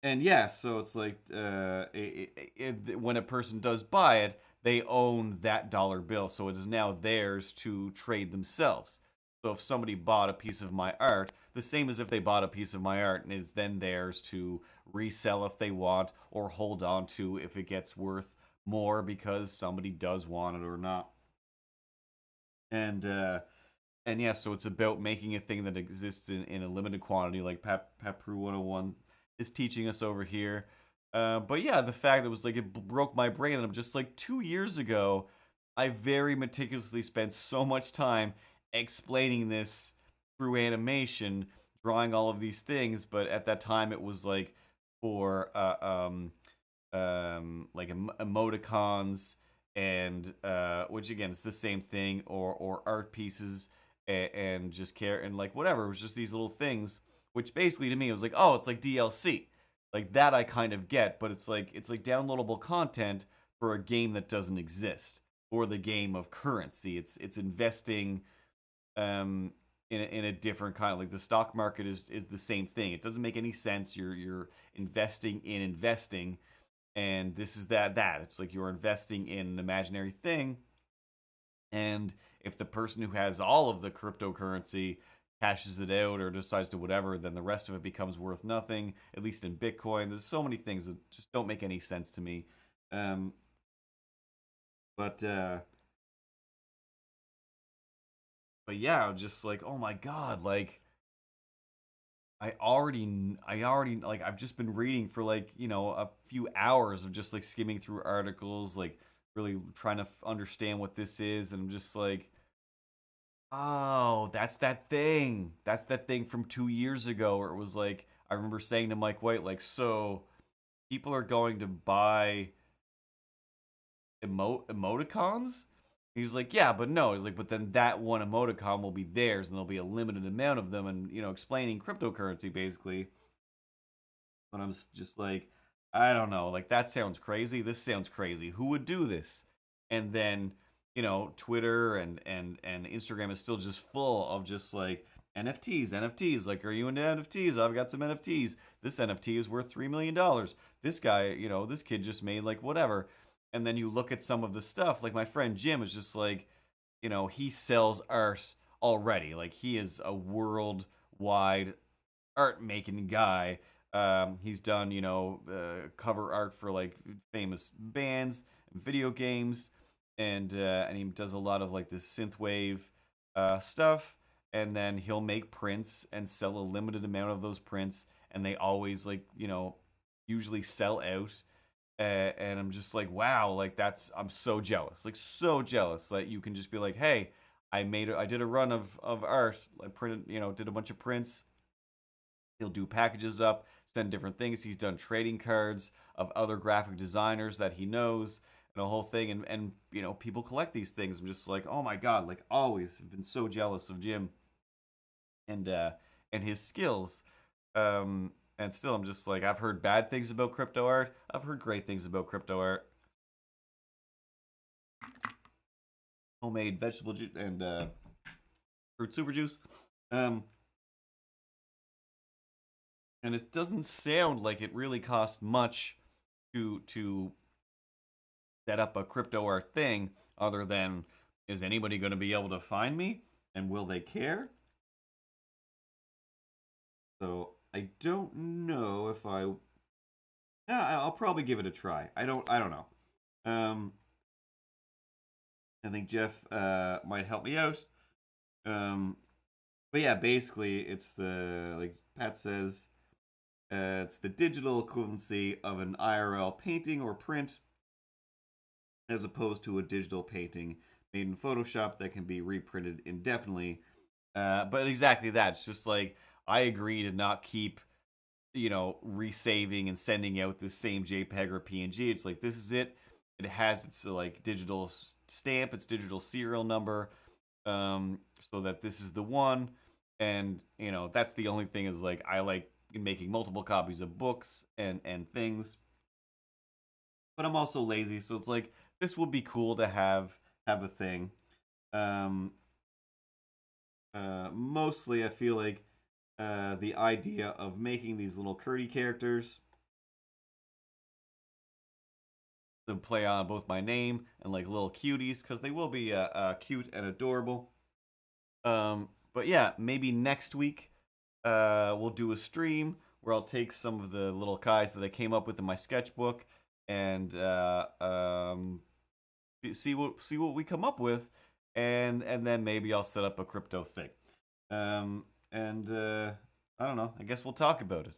and yeah, so it's like, when a person does buy it, they own that dollar bill, so it is now theirs to trade themselves. So if somebody bought a piece of my art, the same as if they bought a piece of my art, and it's then theirs to resell if they want, or hold on to if it gets worth more because somebody does want it or not. And yeah, so it's about making a thing that exists in a limited quantity, like Papru 101 is teaching us over here. But yeah, the fact that it was like, it broke my brain, and I'm just like, 2 years ago, I very meticulously spent so much time explaining this through animation, drawing all of these things. But at that time, it was like for like emoticons, and which again is the same thing, or art pieces, and just care, and like whatever. It was just these little things, which basically to me it was like, oh, it's like DLC, like that I kind of get, but it's like downloadable content for a game that doesn't exist, or the game of currency. It's investing in a different kind of, like the stock market is the same thing. It doesn't make any sense. You're investing in investing, and this is that. It's like you're investing in an imaginary thing, and if the person who has all of the cryptocurrency cashes it out or decides to whatever, then the rest of it becomes worth nothing. At least in Bitcoin, there's so many things that just don't make any sense to me. Um, but but yeah, just like, oh my god, like I already like I've just been reading for like, a few hours of just like skimming through articles, like really trying to understand what this is, and I'm just like, oh, that's that thing. That's that thing from 2 years ago where it was like, I remember saying to Mike White, like, so people are going to buy emoticons? He's like, yeah, but no. He's like, but then that one emoticon will be theirs, and there'll be a limited amount of them, and explaining cryptocurrency basically. And I'm just like, I don't know, like that sounds crazy. This sounds crazy. Who would do this? And then, Twitter and Instagram is still just full of just like NFTs. Like, are you into NFTs? I've got some NFTs. This NFT is worth $3 million. This guy, this kid just made like whatever. And then you look at some of the stuff. Like my friend Jim is just like, he sells art already. Like he is a worldwide art making guy. He's done, cover art for like famous bands, and video games, and he does a lot of like this synthwave stuff. And then he'll make prints and sell a limited amount of those prints, and they always like usually sell out. And I'm just like, wow, like I'm so jealous, like so jealous that you can just be like, hey, I did a run of art, I printed, did a bunch of prints. He'll do packages up, send different things. He's done trading cards of other graphic designers that he knows, and a whole thing. And people collect these things. I'm just like, oh my god, like always have been so jealous of Jim and his skills. And still, I'm just like, I've heard bad things about crypto art. I've heard great things about crypto art. Homemade vegetable juice and fruit super juice. Um, and it doesn't sound like it really costs much to set up a crypto art thing, other than, is anybody going to be able to find me, and will they care? So I don't know if yeah, I'll probably give it a try. I don't know. I think Jeff might help me out. But yeah, basically it's the, like Pat says, it's the digital equivalency of an IRL painting or print, as opposed to a digital painting made in Photoshop that can be reprinted indefinitely. But exactly that. It's just like, I agree to not keep, resaving and sending out the same JPEG or PNG. It's like, this is it. It has its like digital stamp, its digital serial number, so that this is the one. And that's the only thing, is like, I like making multiple copies of books and things, but I'm also lazy, so it's like, this would be cool to have a thing. Um, Mostly, I feel like the idea of making these little curdy characters to play on both my name and like little cuties, because they will be cute and adorable. But yeah, maybe next week we'll do a stream where I'll take some of the little guys that I came up with in my sketchbook and see what we come up with, and then maybe I'll set up a crypto thing. And I don't know. I guess we'll talk about it.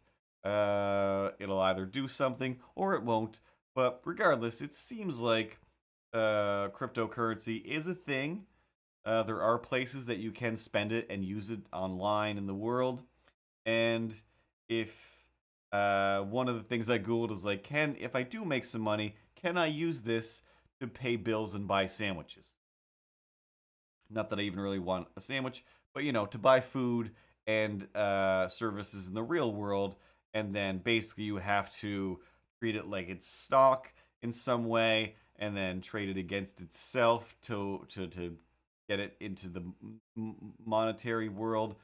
It'll either do something or it won't. But regardless, it seems like cryptocurrency is a thing. There are places that you can spend it and use it online in the world. And if one of the things I googled is like, if I do make some money, can I use this to pay bills and buy sandwiches? Not that I even really want a sandwich, but to buy food and services in the real world, and then basically you have to treat it like it's stock in some way, and then trade it against itself to get it into the monetary world.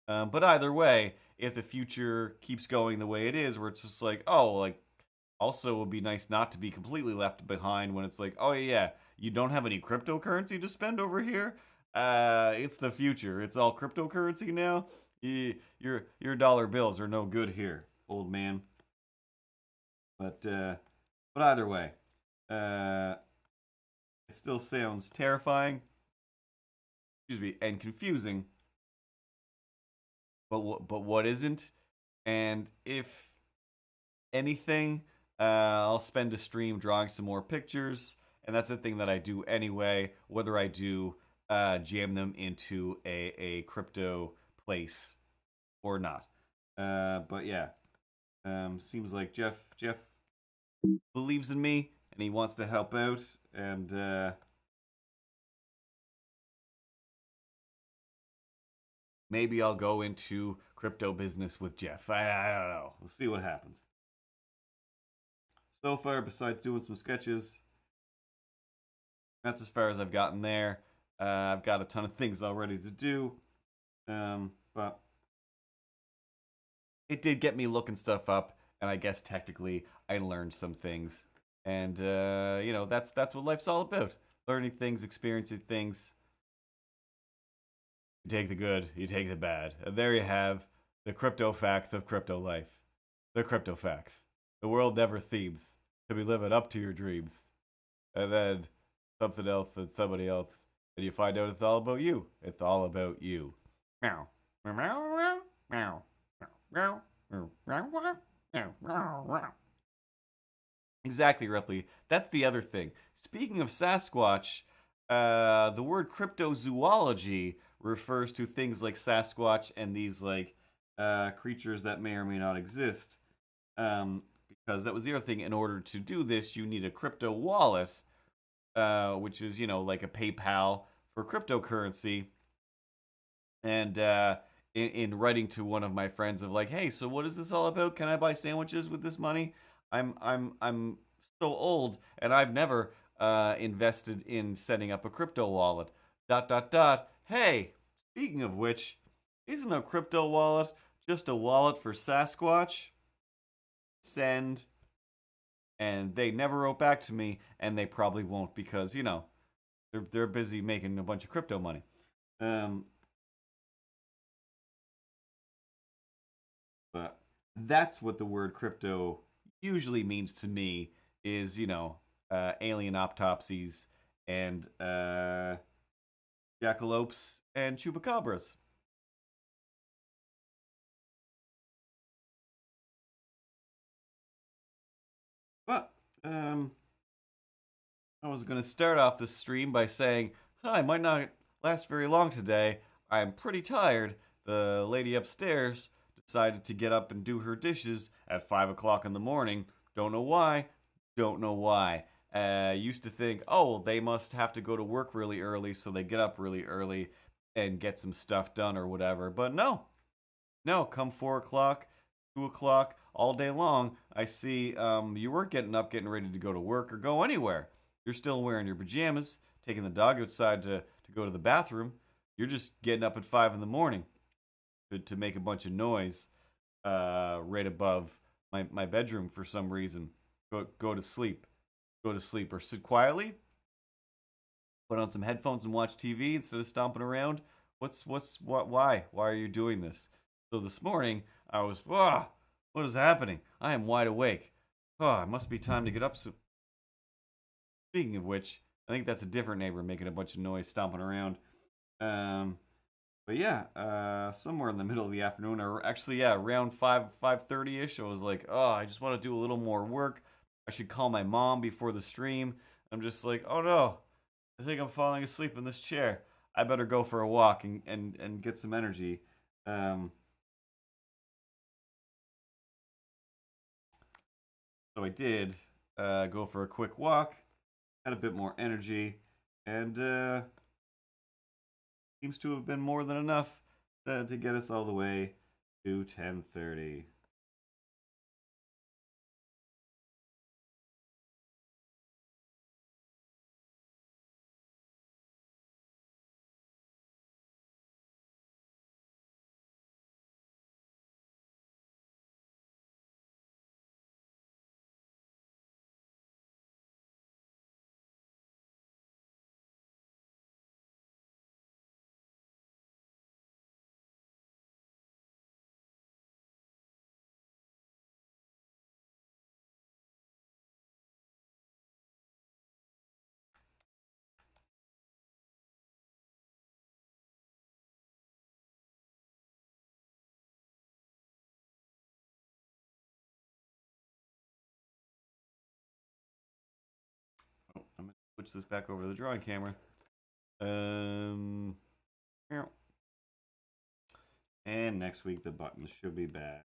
But either way, if the future keeps going the way it is, where it's just like, oh, like Also, it would be nice not to be completely left behind when it's like, oh yeah, you don't have any cryptocurrency to spend over here. It's the future. It's all cryptocurrency now. Your dollar bills are no good here, old man. But either way, uh, it still sounds terrifying. Excuse me, and confusing. But what isn't? And if anything, I'll spend a stream drawing some more pictures, and that's the thing that I do anyway. Whether I do jam them into a crypto place or not. But yeah, seems like Jeff believes in me and he wants to help out, and maybe I'll go into crypto business with Jeff. I don't know. We'll see what happens. So far, besides doing some sketches, that's as far as I've gotten there. I've got a ton of things already to do, but it did get me looking stuff up, and I guess technically I learned some things. And that's what life's all about: learning things, experiencing things. You take the good, you take the bad, and there you have the crypto fact of crypto life. The crypto fact. The world never themes to be living up to your dreams, and then something else and somebody else, and you find out it's all about you. It's all about you. Meow. Meow. Meow. Meow. Meow. Exactly, Ripley. That's the other thing. Speaking of Sasquatch, the word cryptozoology refers to things like Sasquatch and these like creatures that may or may not exist. Because that was the other thing. In order to do this, you need a crypto wallet, which is like a PayPal for cryptocurrency. And in writing to one of my friends of like, hey, so what is this all about? Can I buy sandwiches with this money? I'm so old and I've never invested in setting up a crypto wallet. Dot dot dot. Hey, speaking of which, isn't a crypto wallet just a wallet for Sasquatch? Send. And they never wrote back to me, and they probably won't because they're busy making a bunch of crypto money. But that's what the word crypto usually means to me is, alien autopsies and jackalopes and chupacabras. But I was going to start off the stream by saying, I might not last very long today. I'm pretty tired. The lady upstairs decided to get up and do her dishes at 5 o'clock in the morning. Don't know why. Don't know why. Used to think, oh, they must have to go to work really early, so they get up really early and get some stuff done or whatever. But no, no, come 4 o'clock, 2 o'clock, all day long, I see you weren't getting up, getting ready to go to work or go anywhere. You're still wearing your pajamas, taking the dog outside to go to the bathroom. You're just getting up at 5 in the morning to make a bunch of noise right above my bedroom for some reason. Go to sleep. Go to sleep or sit quietly. Put on some headphones and watch TV instead of stomping around. Why? Why are you doing this? So this morning I was, what is happening? I am wide awake. It must be time to get up. So, speaking of which, I think that's a different neighbor making a bunch of noise, stomping around. But yeah, somewhere in the middle of the afternoon, or actually, yeah, around 5:30 ish, I was like, I just want to do a little more work. I should call my mom before the stream. I'm just like, oh no, I think I'm falling asleep in this chair. I better go for a walk and get some energy. So I did go for a quick walk, had a bit more energy, and seems to have been more than enough to get us all the way to 10:30. switch this back over to the drawing camera. And next week the buttons should be back.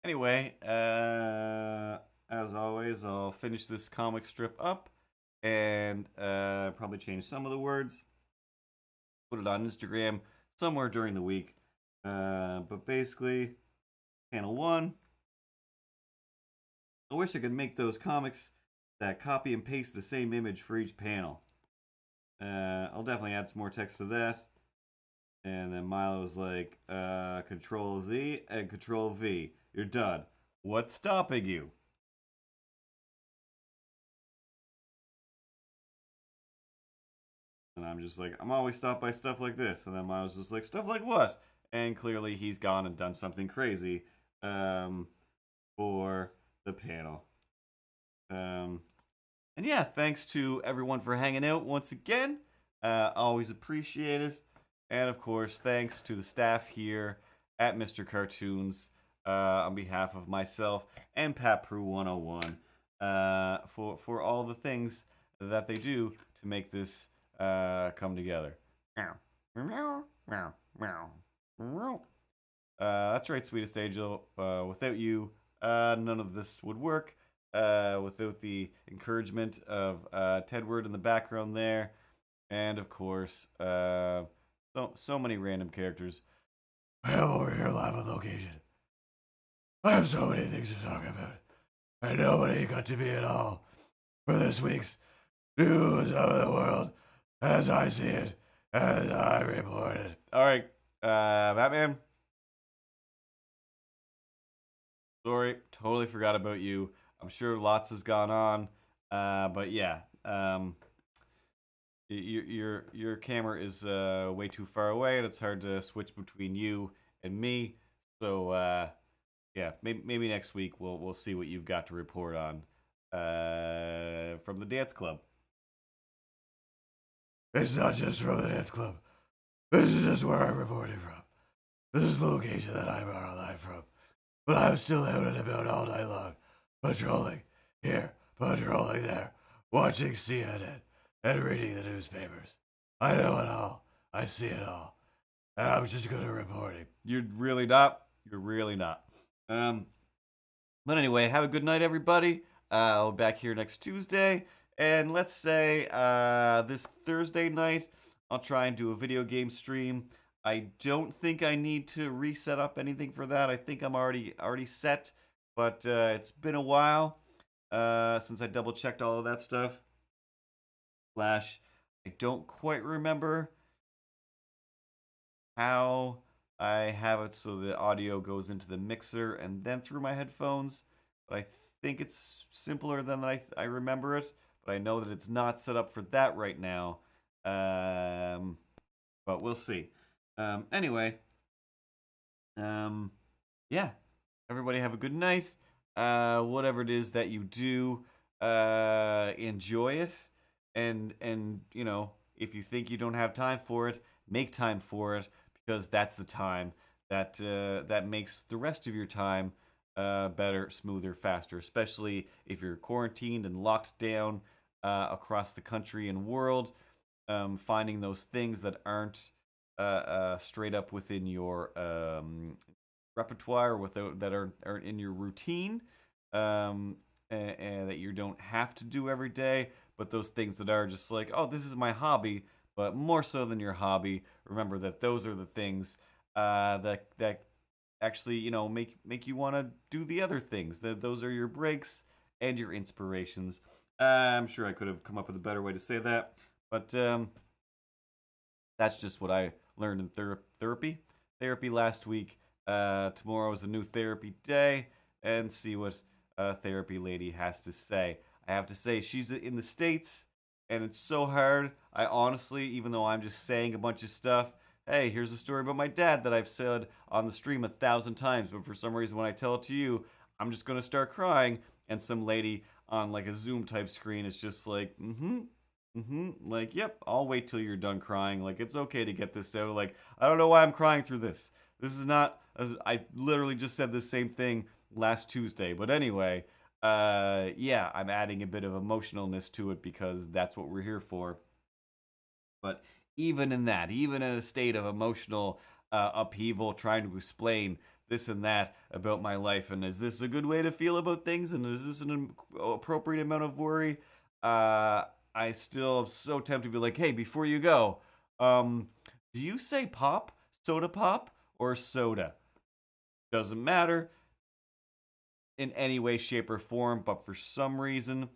Anyway, as always, I'll finish this comic strip up and probably change some of the words. Put it on Instagram somewhere during the week. But basically, panel 1. I wish I could make those comics that copy and paste the same image for each panel. I'll definitely add some more text to that. And then Milo was like, Control Z and Control V. You're done. What's stopping you? And I'm just like, I'm always stopped by stuff like this. And then Milo's just like, stuff like what? And clearly he's gone and done something crazy for the panel. And yeah, thanks to everyone for hanging out once again. Always appreciate it. And of course, thanks to the staff here at Mr. Cartoons on behalf of myself and Pat Prue 101 for all the things that they do to make this come together. That's right, sweetest angel. Without you, none of this would work. Without the encouragement of Tedward in the background there, and of course, so many random characters. I am over here live on location. I have so many things to talk about, and nobody got to me at all for this week's news of the world, as I see it, as I report it. All right, Batman. Sorry, totally forgot about you. I'm sure lots has gone on, but yeah, your camera is way too far away, and it's hard to switch between you and me. So yeah, maybe next week we'll see what you've got to report on from the dance club. It's not just from the dance club. This is just where I'm reporting from. This is the location that I'm live from. But I'm still out and about all night long, patrolling here, patrolling there, watching CNN, and reading the newspapers. I know it all. I see it all. And I'm just good at reporting. You're really not? You're really not. But anyway, have a good night, everybody. I'll be back here next Tuesday. And let's say this Thursday night, I'll try and do a video game stream. I don't think I need to reset up anything for that. I think I'm already set. But it's been a while since I double checked all of that stuff. Slash, I don't quite remember how I have it so the audio goes into the mixer and then through my headphones. But I think it's simpler than I remember it. But I know that it's not set up for that right now. But we'll see. Anyway, yeah. Everybody have a good night. Whatever it is that you do, enjoy it. And you know, if you think you don't have time for it, make time for it, because that's the time that that makes the rest of your time better, smoother, faster, especially if you're quarantined and locked down across the country and world. Finding those things that aren't straight up within your repertoire, that aren't in your routine, and that you don't have to do every day, but those things that are just like, oh, this is my hobby, but more so than your hobby, remember that those are the things that actually, make you want to do the other things. Those are your breaks and your inspirations. I'm sure I could have come up with a better way to say that, but that's just what I learned in therapy last week. Tomorrow is a new therapy day, and see what therapy lady has to say. I have to say, she's in the States, and it's so hard. I honestly, even though I'm just saying a bunch of stuff, hey, here's a story about my dad that I've said on the stream 1,000 times, but for some reason when I tell it to you, I'm just going to start crying, and some lady on like a Zoom type screen is just like, like, yep, I'll wait till you're done crying. Like, it's okay to get this out. Like, I don't know why I'm crying through this. This is not, I literally just said the same thing last Tuesday. But anyway, yeah, I'm adding a bit of emotionalness to it because that's what we're here for. But even in that, even in a state of emotional upheaval, trying to explain this and that about my life, and is this a good way to feel about things, and is this an appropriate amount of worry? I still am so tempted to be like, hey, before you go, do you say pop, soda pop, or soda? Doesn't matter in any way, shape, or form, but for some reason,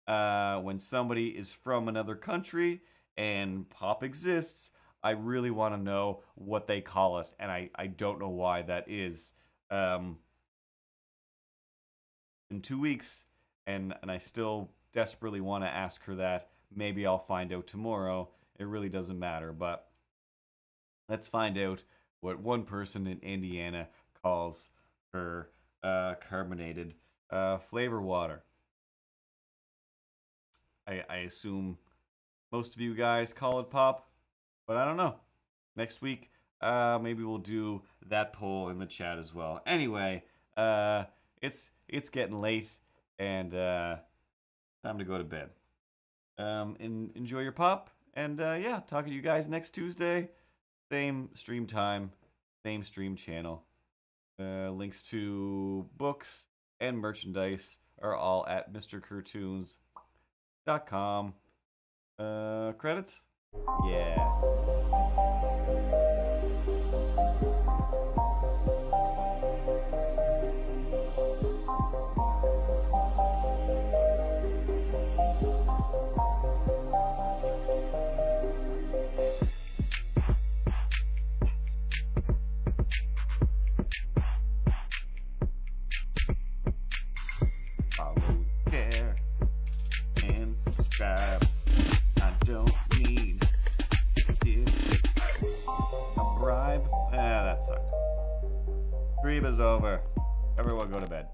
when somebody is from another country and pop exists, I really want to know what they call it, and I don't know why that is. In 2 weeks, and I still desperately want to ask her that. Maybe I'll find out tomorrow. It really doesn't matter, but let's find out what one person in Indiana calls her carbonated flavor water. I assume most of you guys call it pop, but I don't know. Next week, maybe we'll do that poll in the chat as well. Anyway, it's getting late, and time to go to bed. Enjoy your pop, and yeah, talking to you guys next Tuesday. Same stream time, same stream channel. Links to books and merchandise are all at mrcartoons.com. Credits? Yeah. Follow, share, and subscribe. I don't need a bribe. That sucked. Stream is over. Everyone go to bed.